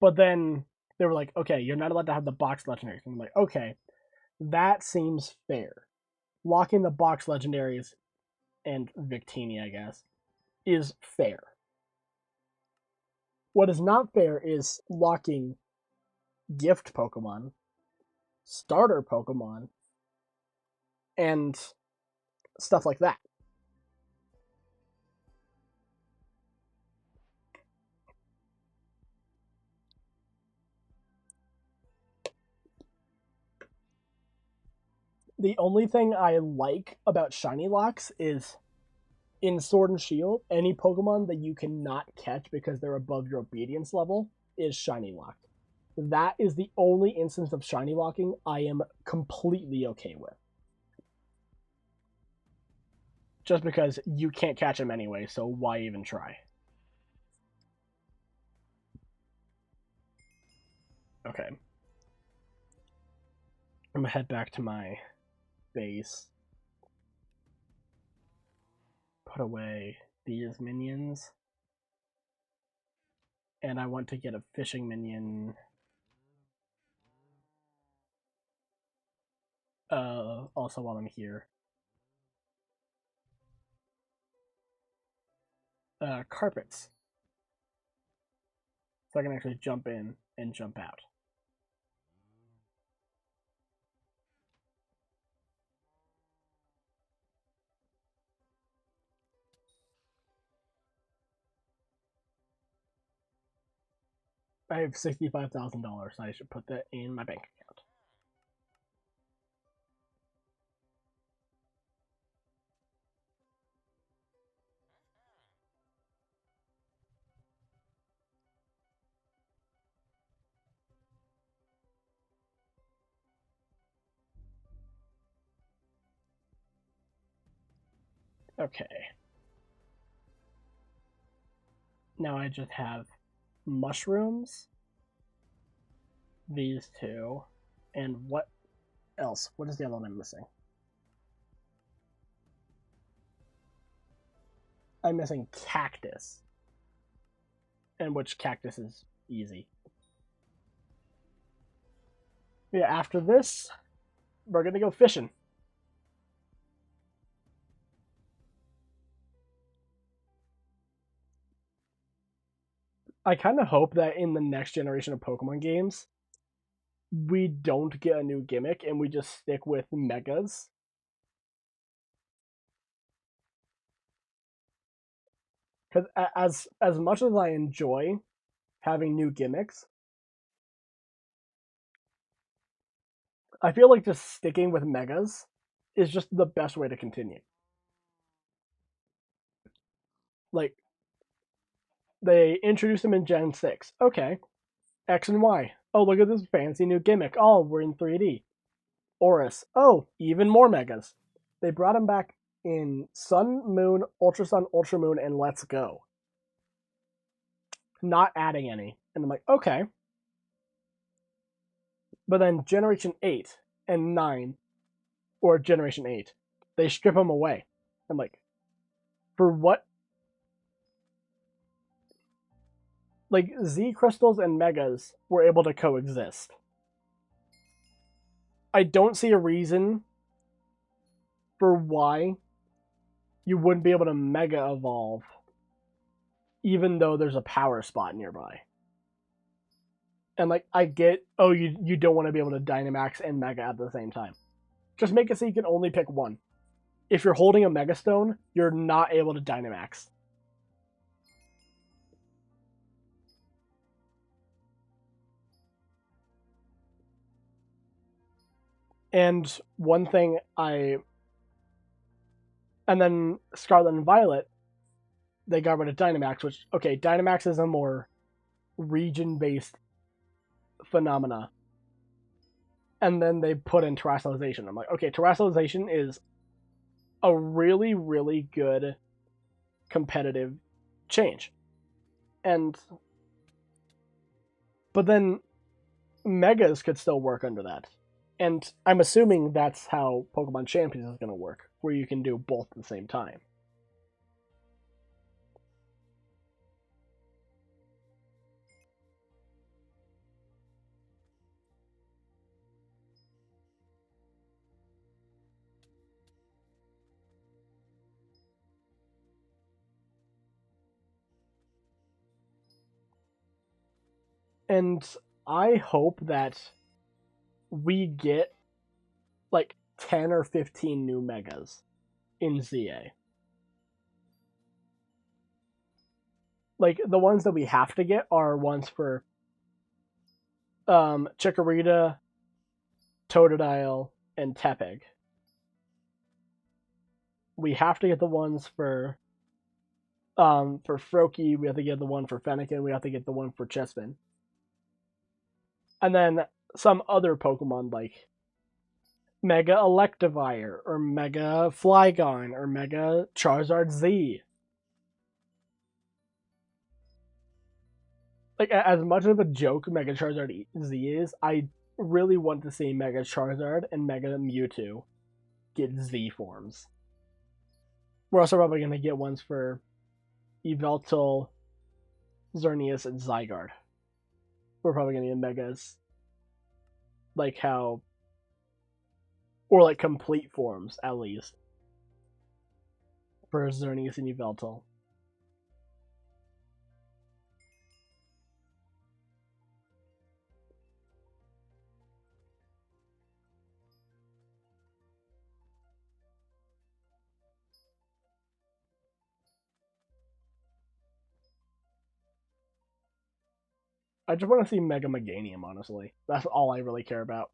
But then they were like, okay, you're not allowed to have the box legendaries. And I'm like, okay, that seems fair. Locking the box legendaries and Victini, I guess, is fair. What is not fair is locking gift Pokemon, starter Pokemon, and stuff like that. The only thing I like about shiny locks is in Sword and Shield, any Pokemon that you cannot catch because they're above your obedience level is shiny locked. That is the only instance of shiny locking I am completely okay with. Just because you can't catch them anyway, so why even try? Okay. I'm gonna head back to my base. Put away these minions. And I want to get a fishing minion. Also while I'm here. Carpets. So I can actually jump in and jump out. I have $65,000. I should put that in my bank account. Okay. Now I just have mushrooms. These two. And what else? What is the other one I'm missing? I'm missing cactus. And which cactus is easy. Yeah, after this, we're gonna go fishing. I kind of hope that in the next generation of Pokemon games, we don't get a new gimmick and we just stick with megas. Because as much as I enjoy having new gimmicks, I feel like just sticking with megas is just the best way to continue. Like, they introduced them in Gen 6. Okay, X and Y. Oh, look at this fancy new gimmick. Oh, we're in 3D. Oris. Oh, even more megas. They brought him back in Sun, Moon, Ultra Sun, Ultra Moon, and Let's Go. Not adding any. And I'm like, okay. But then Generation 8 and 9, or Generation 8, they strip them away. I'm like, for what? Like, Z crystals and megas were able to coexist. I don't see a reason for why you wouldn't be able to mega evolve even though there's a power spot nearby. And like, I get, oh, you don't want to be able to Dynamax and Mega at the same time. Just make it so you can only pick one. If you're holding a Mega Stone, you're not able to Dynamax. And one thing and then Scarlet and Violet, they got rid of Dynamax, which, okay, Dynamax is a more region-based phenomena. And then they put in Terrestrialization. I'm like, okay, Terrestrialization is a really, really good competitive change. But then Megas could still work under that. And I'm assuming that's how Pokemon Champions is going to work, where you can do both at the same time. And I hope that we get like 10 or 15 new Megas in ZA. Like, the ones that we have to get are ones for Chikorita, Totodile, and Tepig. We have to get the ones for Froakie, we have to get the one for Fennekin, we have to get the one for Chespin. And then some other Pokemon like Mega Electivire, or Mega Flygon, or Mega Charizard Z. Like, as much of a joke Mega Charizard Z is, I really want to see Mega Charizard and Mega Mewtwo get Z forms. We're also probably going to get ones for Yveltal, Xerneas, and Zygarde. We're probably going to get Megas. Like how... Or like complete forms, at least. For Xerneas and Yveltal. I just want to see Mega Meganium, honestly. That's all I really care about.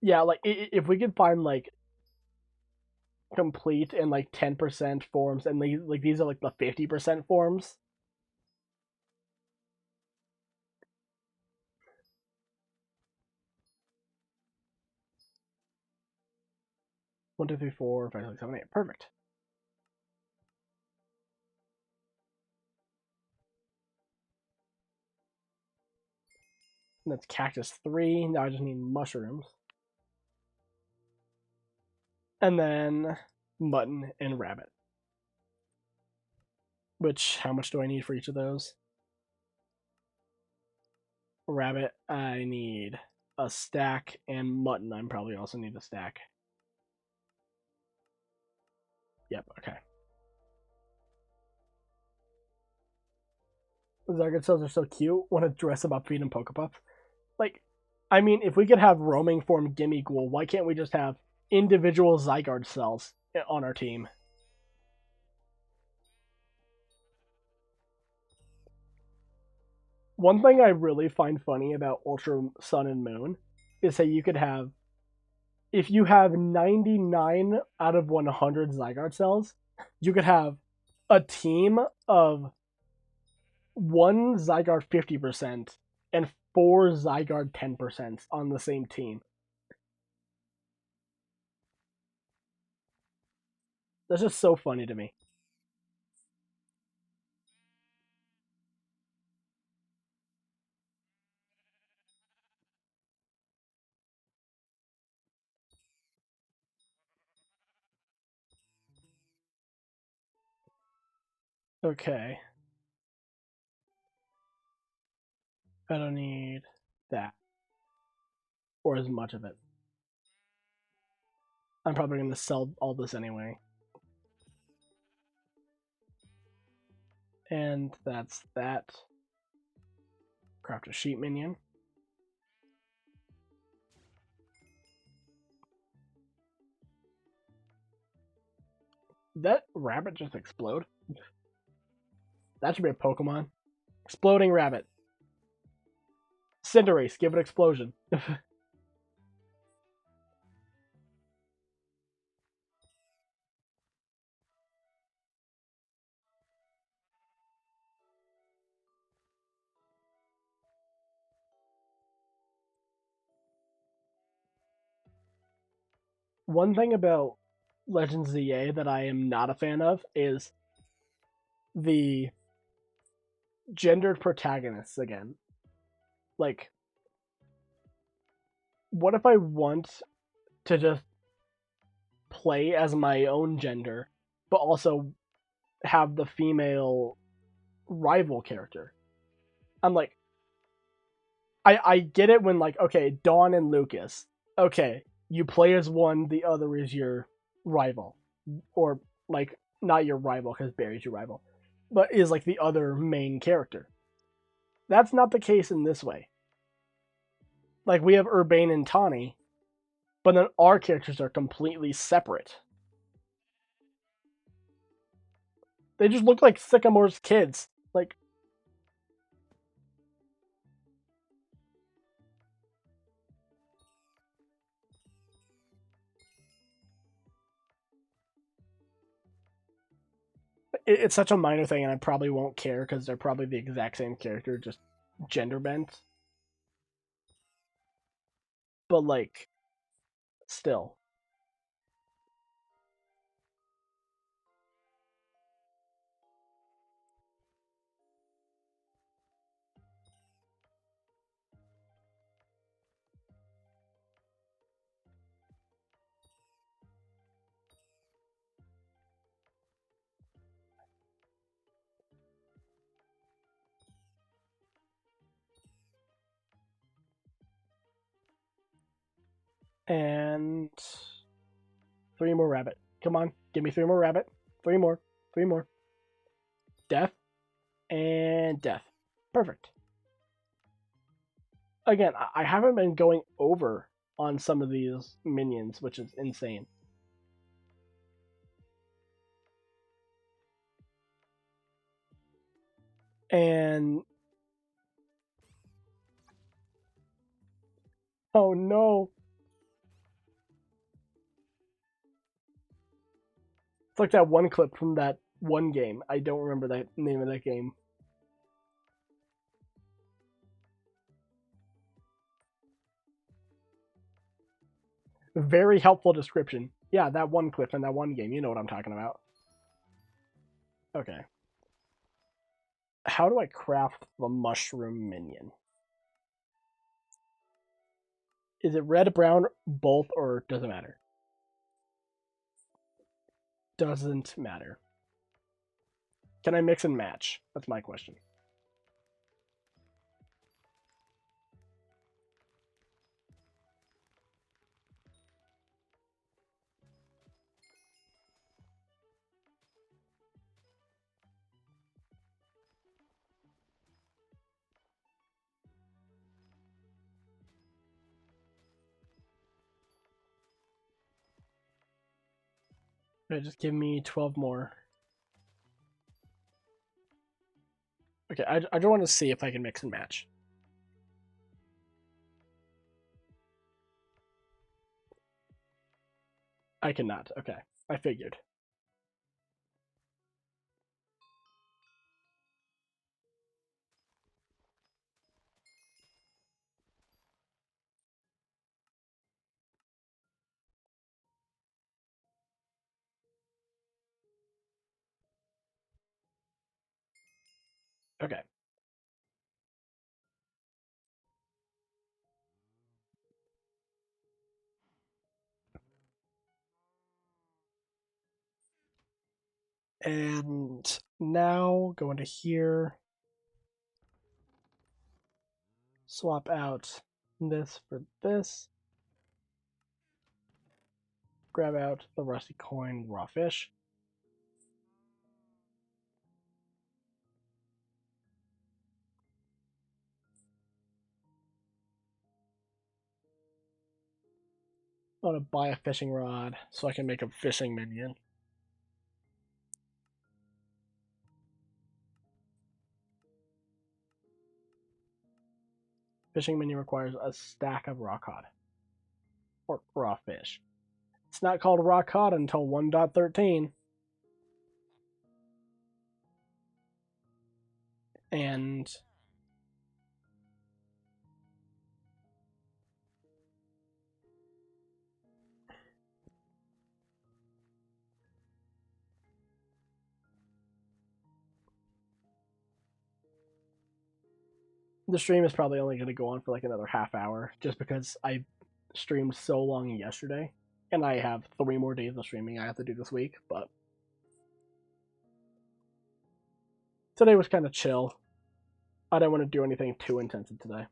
Yeah, like, if we could find, like, complete and, like, 10% forms, and, like, these are, like, the 50% forms. One, two, three, four, five, six, seven, eight. Perfect. And that's cactus 3. Now I just need mushrooms. And then mutton and rabbit. Which, how much do I need for each of those? Rabbit, I need a stack, and mutton, I probably also need a stack. Yep, okay. Zygote cells are so cute. Want to dress them up, feed them Pokepuff. Like, I mean, if we could have roaming form Gimme Ghoul, why can't we just have individual Zygarde cells on our team? One thing I really find funny about Ultra Sun and Moon is that you could have, if you have 99 out of 100 Zygarde cells, you could have a team of one Zygarde 50% and 4 Zygarde 10% on the same team. That's just so funny to me. Okay. I don't need that. Or as much of it. I'm probably going to sell all this anyway. And that's that. Craft a sheep minion. That rabbit just explode? That should be a Pokemon. Exploding rabbit. Cinderace, give it explosion. One thing about Legends ZA that I am not a fan of is the gendered protagonists again. Like, what if I want to just play as my own gender, but also have the female rival character? I'm like, I get it when, like, okay, Dawn and Lucas, okay, you play as one, the other is your rival, or like not your rival because Barry's your rival, but is like the other main character. That's not the case in this way. Like, we have Urbane and Tawny, but then our characters are completely separate. They just look like Sycamore's kids. Like, it's such a minor thing, and I probably won't care because they're probably the exact same character, just gender bent. But like, still. And 3 more rabbit. Come on, give me 3 more rabbit. 3 more. 3 more. Death and death. Perfect. Again, I haven't been going over on some of these minions, which is insane. And oh no. It's like that one clip from that one game. I don't remember the name of that game. Very helpful description. Yeah, that one clip in that one game. You know what I'm talking about. Okay. How do I craft the mushroom minion? Is it red, brown, both, or doesn't matter? Doesn't matter. Can I mix and match? That's my question. Okay, just give me 12 more. Okay, I just want to see if I can mix and match. I cannot. Okay, I figured. Okay. And now go into here. Swap out this for this. Grab out the rusty coin, raw fish. I want to buy a fishing rod so I can make a fishing minion. Fishing minion requires a stack of raw cod. Or raw fish. It's not called raw cod until 1.13. And the stream is probably only going to go on for like another half hour just because I streamed so long yesterday and I have 3 more days of streaming I have to do this week, but today was kind of chill. I didn't want to do anything too intensive today.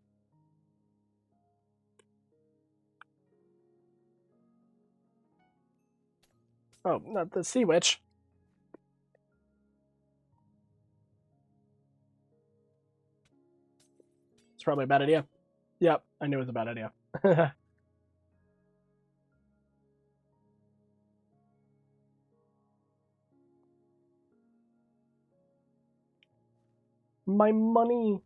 Oh, not the sea witch. It's probably a bad idea. Yep, I knew it was a bad idea. My money.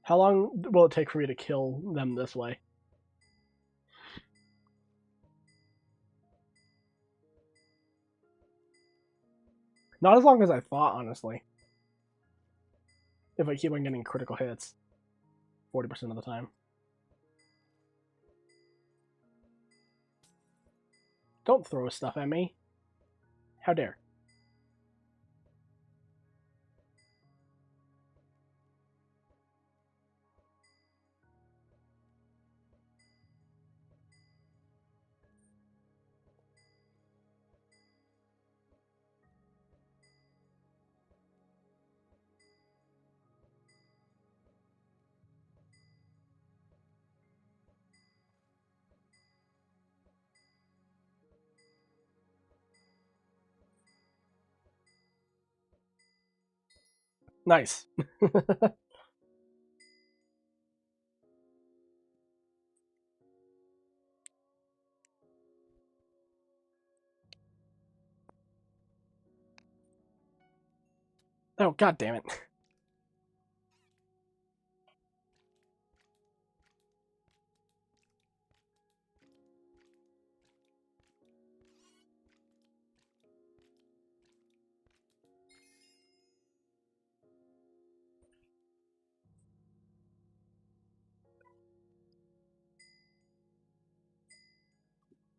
How long will it take for me to kill them this way? Not as long as I thought, honestly. If I keep on getting critical hits 40% of the time. Don't throw stuff at me. How dare. Nice. Oh, god damn it.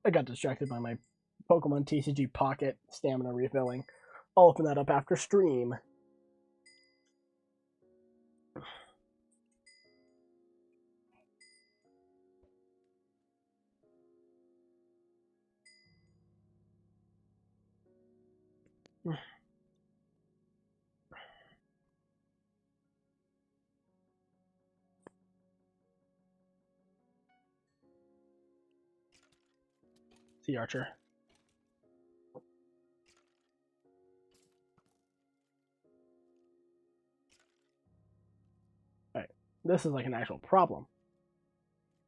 I got distracted by my Pokemon TCG Pocket stamina refilling. I'll open that up after stream. Sea Archer. Alright, this is like an actual problem.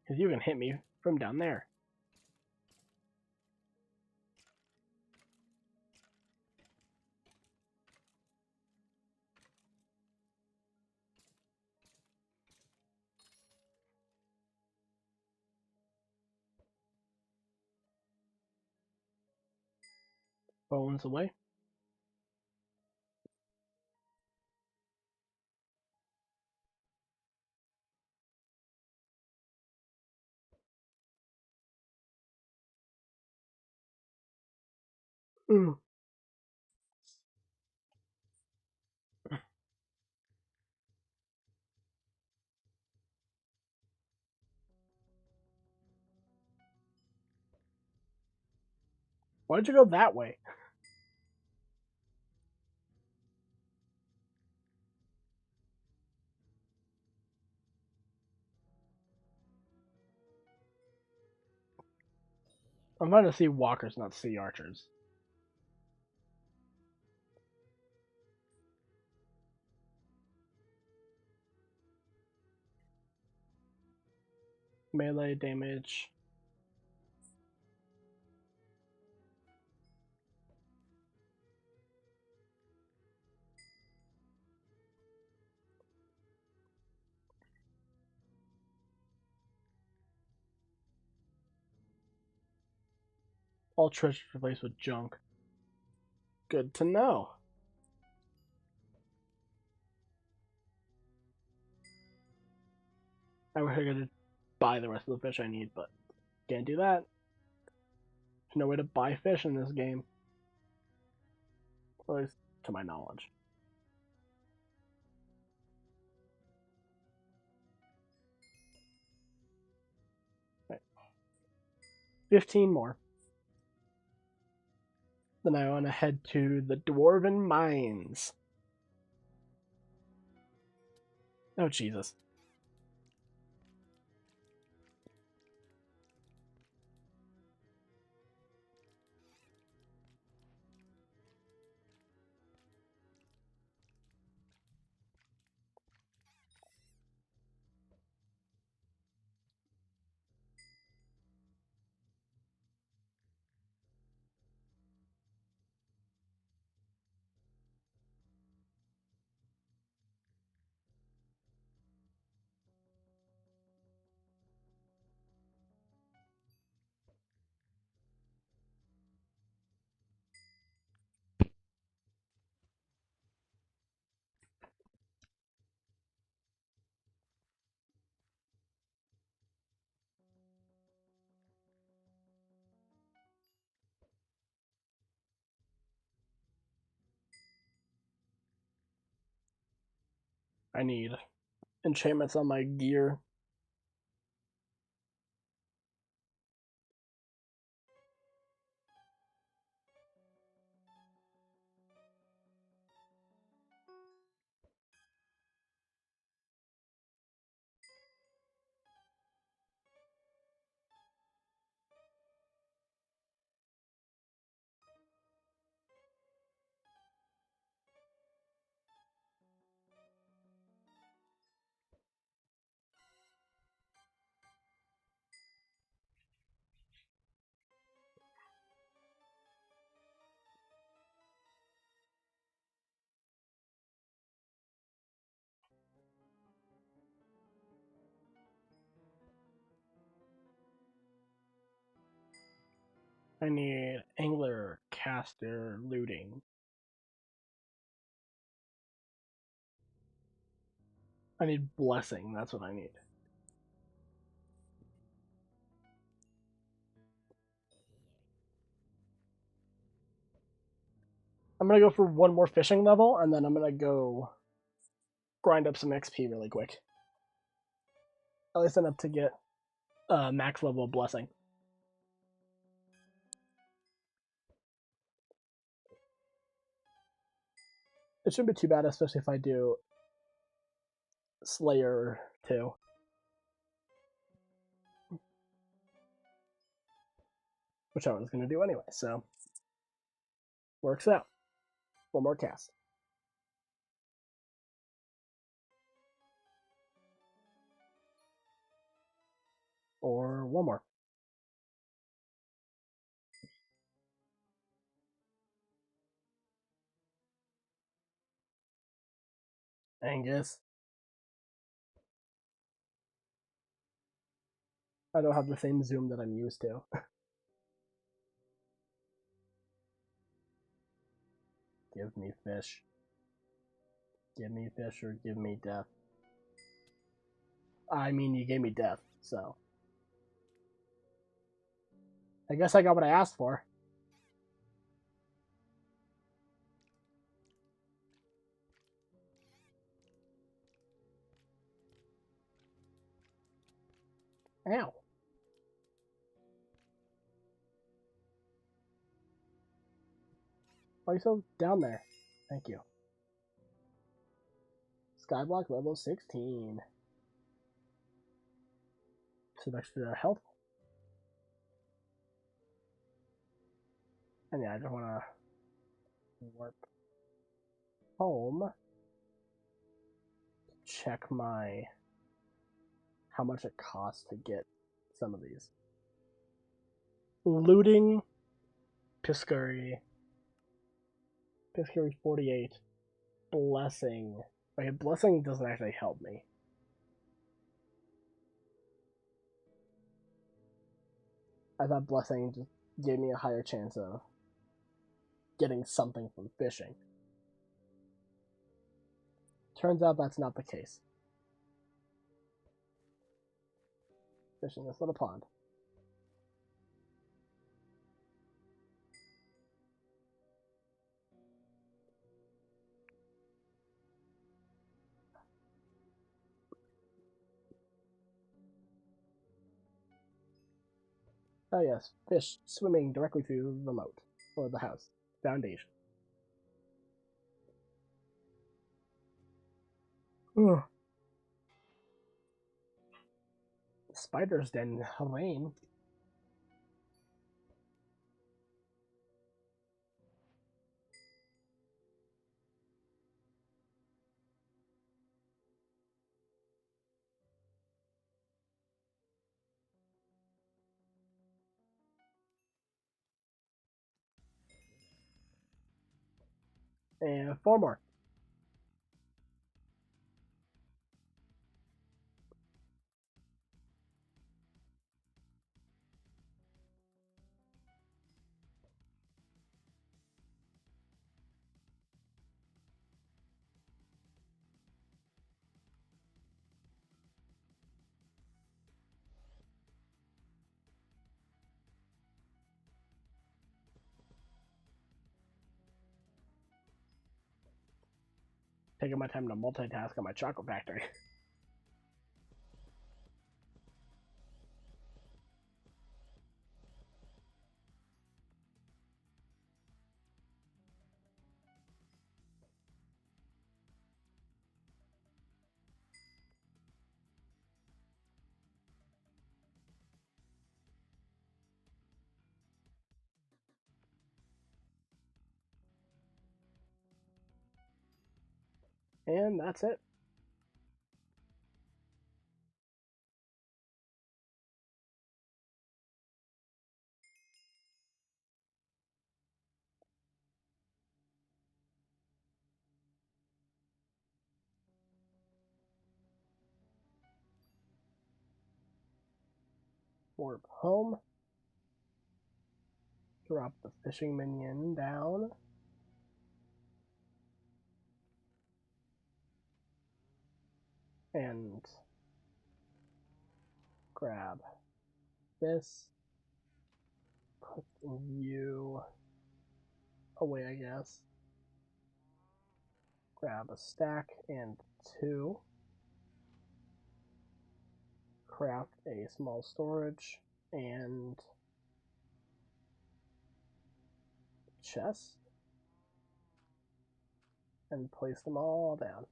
Because you can hit me from down there. Bones away. Mm. Why'd you go that way? I'm trying to see walkers, not sea archers. Melee damage. All treasure replaced with junk. Good to know. I wish I could buy the rest of the fish I need, but can't do that. There's no way to buy fish in this game. At least to my knowledge. Right. 15 more. Then I want to head to the Dwarven Mines. Oh, Jesus. I need enchantments on my gear. I need angler, caster, looting. I need blessing. That's what I need. I'm gonna go for one more fishing level, and then I'm gonna go grind up some XP really quick. At least enough to get max level of blessing. It shouldn't be too bad, especially if I do Slayer too. Which I was going to do anyway, so works out. One more cast. Or one more. Angus. I don't have the same zoom that I'm used to. Give me fish. Give me fish or give me death. I mean, you gave me death, so. I guess I got what I asked for. Ow. Why are you so down there? Thank you. Skyblock level 16. Some extra health. And yeah, I just want to warp home. Check how much it costs to get some of these. Looting, Piscary 48, Blessing. Okay, Blessing doesn't actually help me. I thought Blessing just gave me a higher chance of getting something from fishing. Turns out that's not the case. Fishing this little pond. Oh yes, fish swimming directly through the moat, or the house, foundation. Ugh. Spider's den, rain. And four more. Taking my time to multitask on my chocolate factory. And that's it. Warp home. Drop the fishing minion down. And grab this. Put you away, I guess. Grab a stack and 2. Craft a small storage and chest. And place them all down.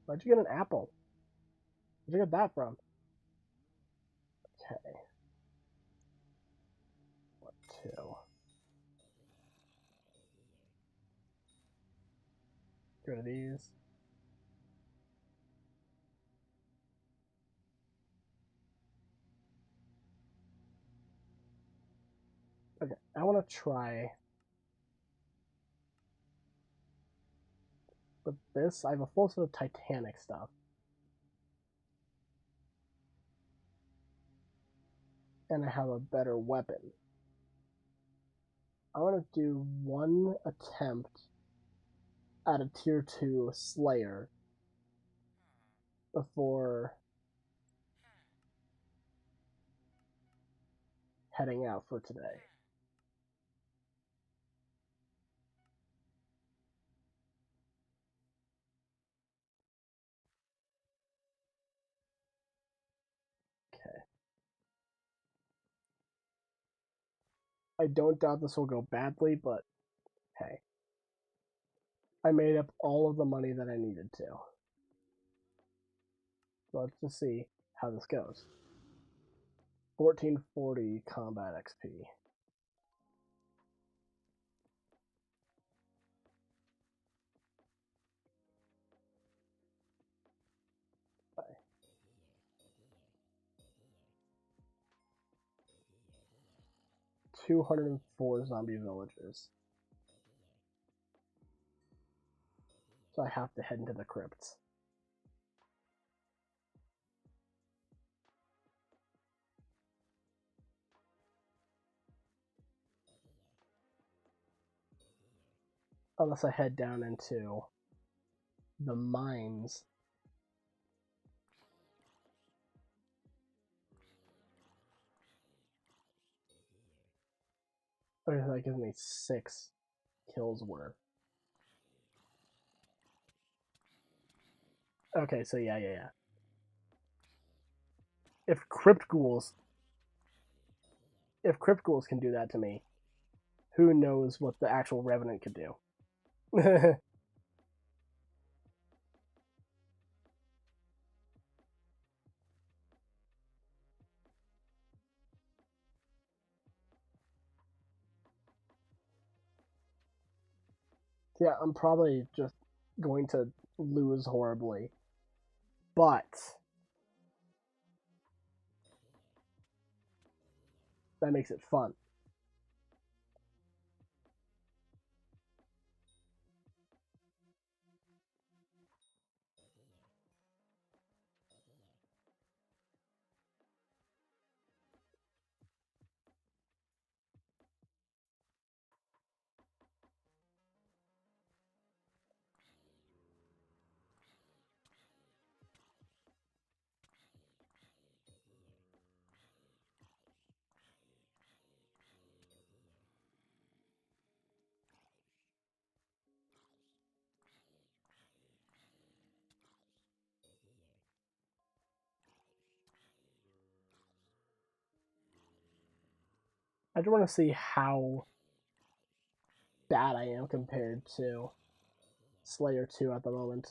Where'd you get an apple? Where'd you get that from? Okay. What, 2? Get rid of these. Okay, I want to try with this. I have a full set of Titanic stuff. And I have a better weapon. I want to do one attempt at a tier 2 Slayer before heading out for today. Okay. I don't doubt this will go badly, but hey. I made up all of the money that I needed to. So let's just see how this goes. 1440 combat XP. Bye. 204 zombie villagers. So I have to head into the crypts. Unless I head down into the mines. Okay, that gives me 6 kills worth. Okay, so yeah. If crypt ghouls can do that to me, who knows what the actual revenant could do. Yeah, I'm probably just going to lose horribly. But that makes it fun. I just want to see how bad I am compared to Slayer 2 at the moment.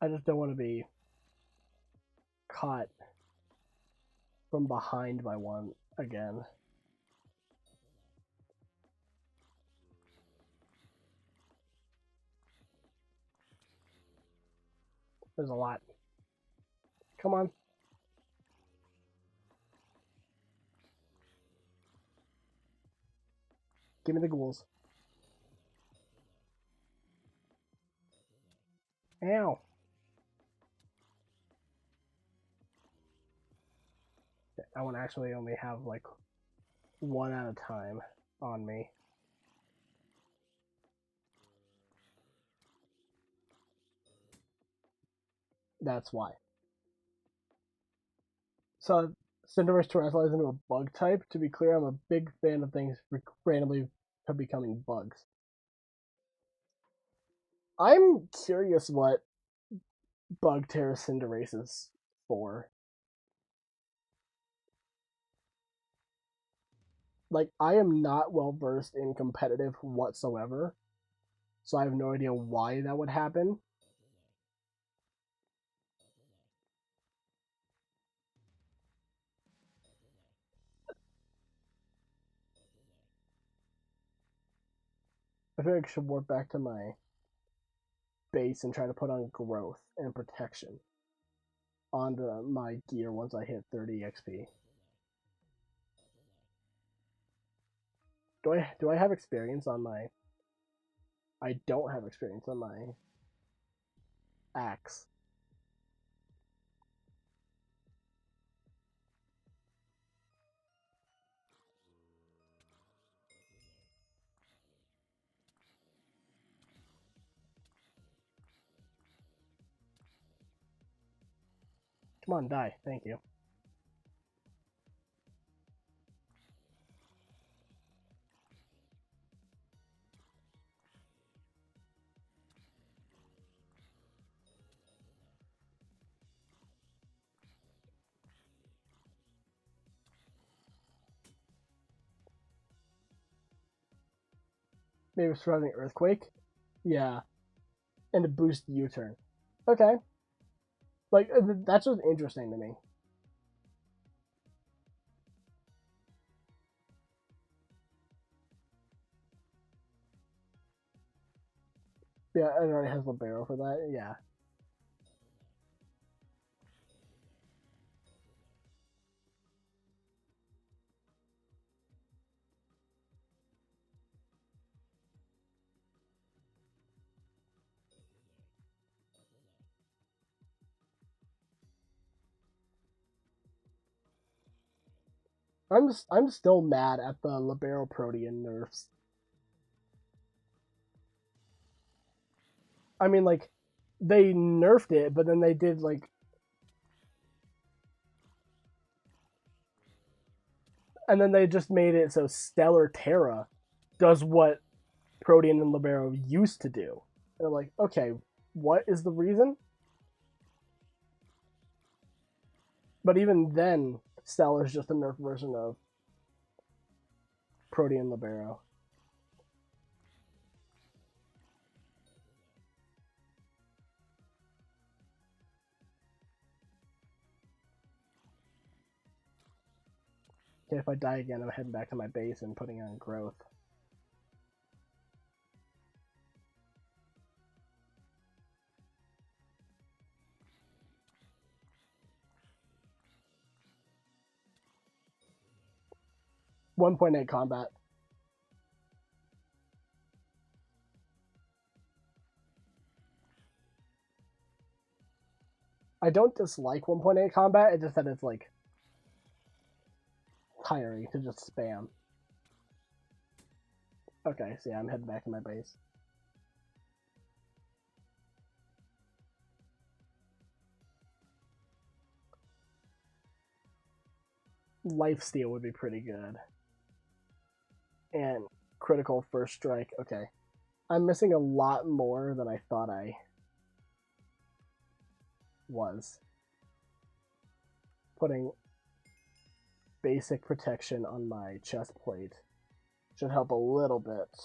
I just don't want to be caught from behind by one again. There's a lot. Come on. Give me the ghouls. Ow. I want to actually only have like one at a time on me. That's why. So, Cinderace Terrestrialized into a bug type. To be clear, I'm a big fan of things randomly becoming bugs. I'm curious what Bug Terra Cinderace is for. Like, I am not well versed in competitive whatsoever, so I have no idea why that would happen. I feel like I should warp back to my base and try to put on growth and protection onto my gear once I hit 30 XP. Do I have experience on my... I don't have experience on my axe. Come on, die. Thank you. Maybe surviving earthquake? Yeah. And to boost the U-turn. Okay. Like, that's just interesting to me. Yeah, it already has Libero for that. Yeah. I'm still mad at the Libero Protean nerfs. I mean, like, they nerfed it, but then they did, like... And then they just made it so Stellar Terra does what Protean and Libero used to do. And I'm like, okay, what is the reason? But even then, Stellar is just a nerf version of Protean Libero. Okay, if I die again, I'm heading back to my base and putting on growth. .8 combat. I don't dislike 1.8 combat, it's just that it's like tiring to just spam. Okay, so yeah, I'm heading back to my base. Lifesteal would be pretty good. And critical first strike. Okay. I'm missing a lot more than I thought I was. Putting basic protection on my chest plate should help a little bit.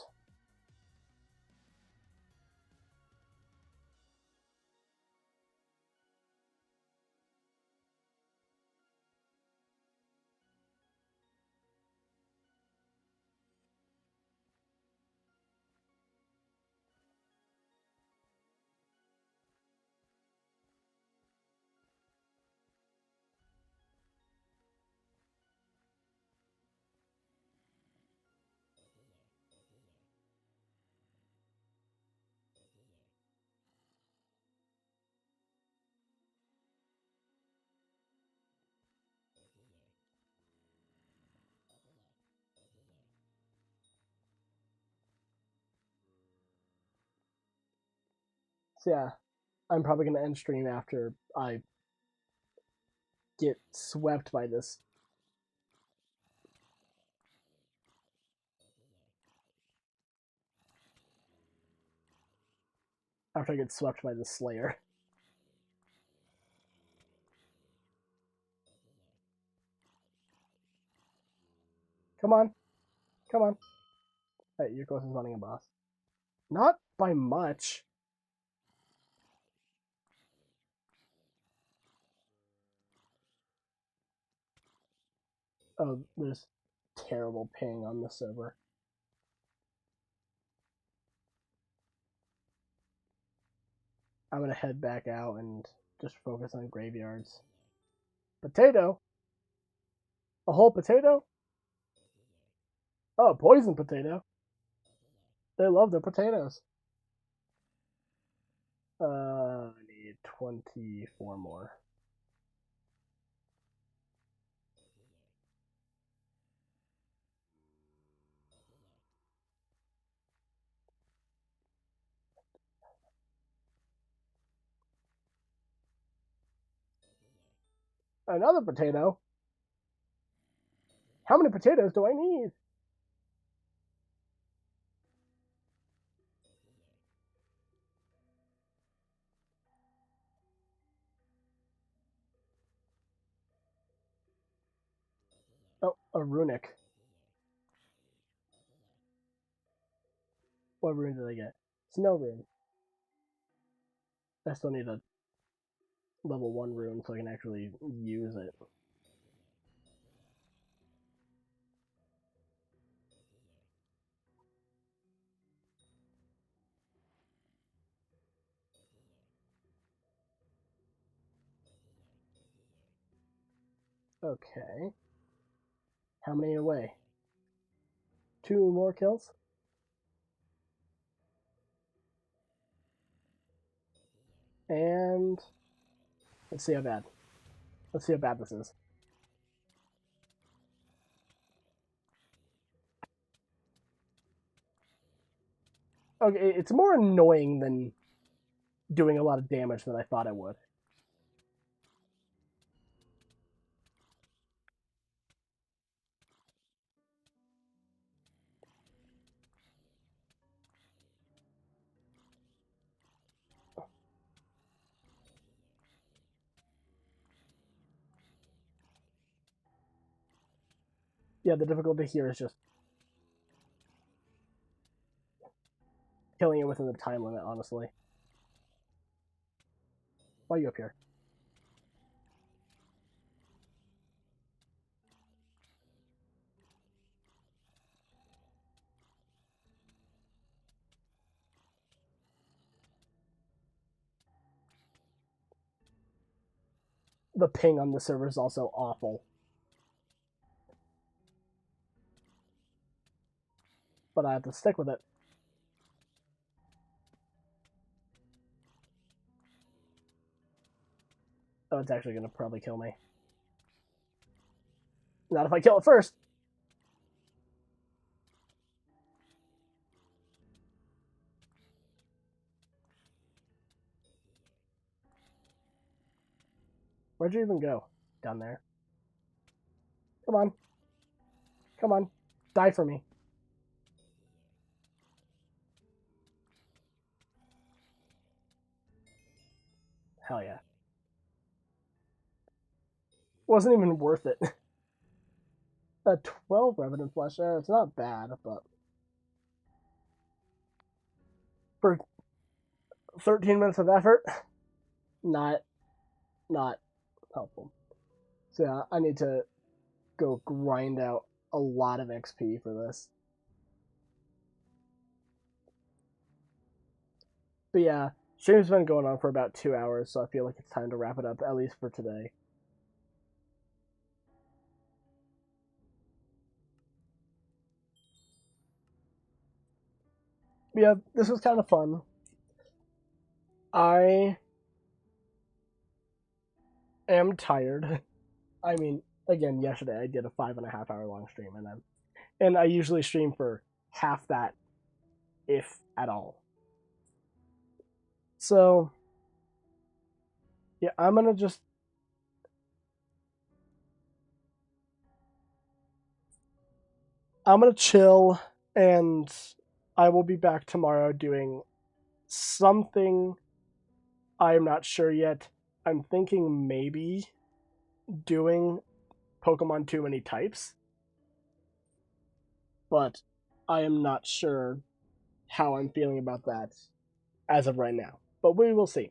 So yeah, I'm probably gonna end stream after I get swept by this. After I get swept by the Slayer. Come on. Come on. Hey, you're close to spawning a boss. Not by much. Oh, there's terrible ping on the server. I'm gonna head back out and just focus on graveyards. Potato? A whole potato? Oh, a poison potato. They love their potatoes. I need 24 more. Another potato? How many potatoes do I need? Oh, a runic. What rune did I get? Snow rune. I still need a level 1 rune so I can actually use it. Okay. How many away? 2 more kills? And let's see how bad. Let's see how bad this is. Okay, it's more annoying than doing a lot of damage than I thought it would. Yeah, the difficulty here is just killing it within the time limit, honestly. Why are you up here? The ping on the server is also awful. But I have to stick with it. Oh, it's actually going to probably kill me. Not if I kill it first. Where'd you even go? Down there. Come on. Come on. Die for me. Hell yeah. Wasn't even worth it. A 12 Revenant Flesh, it's not bad, but for 13 minutes of effort, not helpful. So yeah, I need to go grind out a lot of XP for this. But yeah, stream's been going on for about 2 hours, so I feel like it's time to wrap it up, at least for today. But yeah, this was kind of fun. I am tired. I mean, again, yesterday I did a 5.5 hour long stream, and I usually stream for half that, if at all. So, yeah, I'm gonna chill, and I will be back tomorrow doing something. I am not sure yet. I'm thinking maybe doing Pokemon Too Many Types, but I am not sure how I'm feeling about that as of right now. But we will see.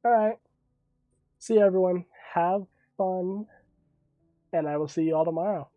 All right. See you, everyone. Have fun, and I will see you all tomorrow.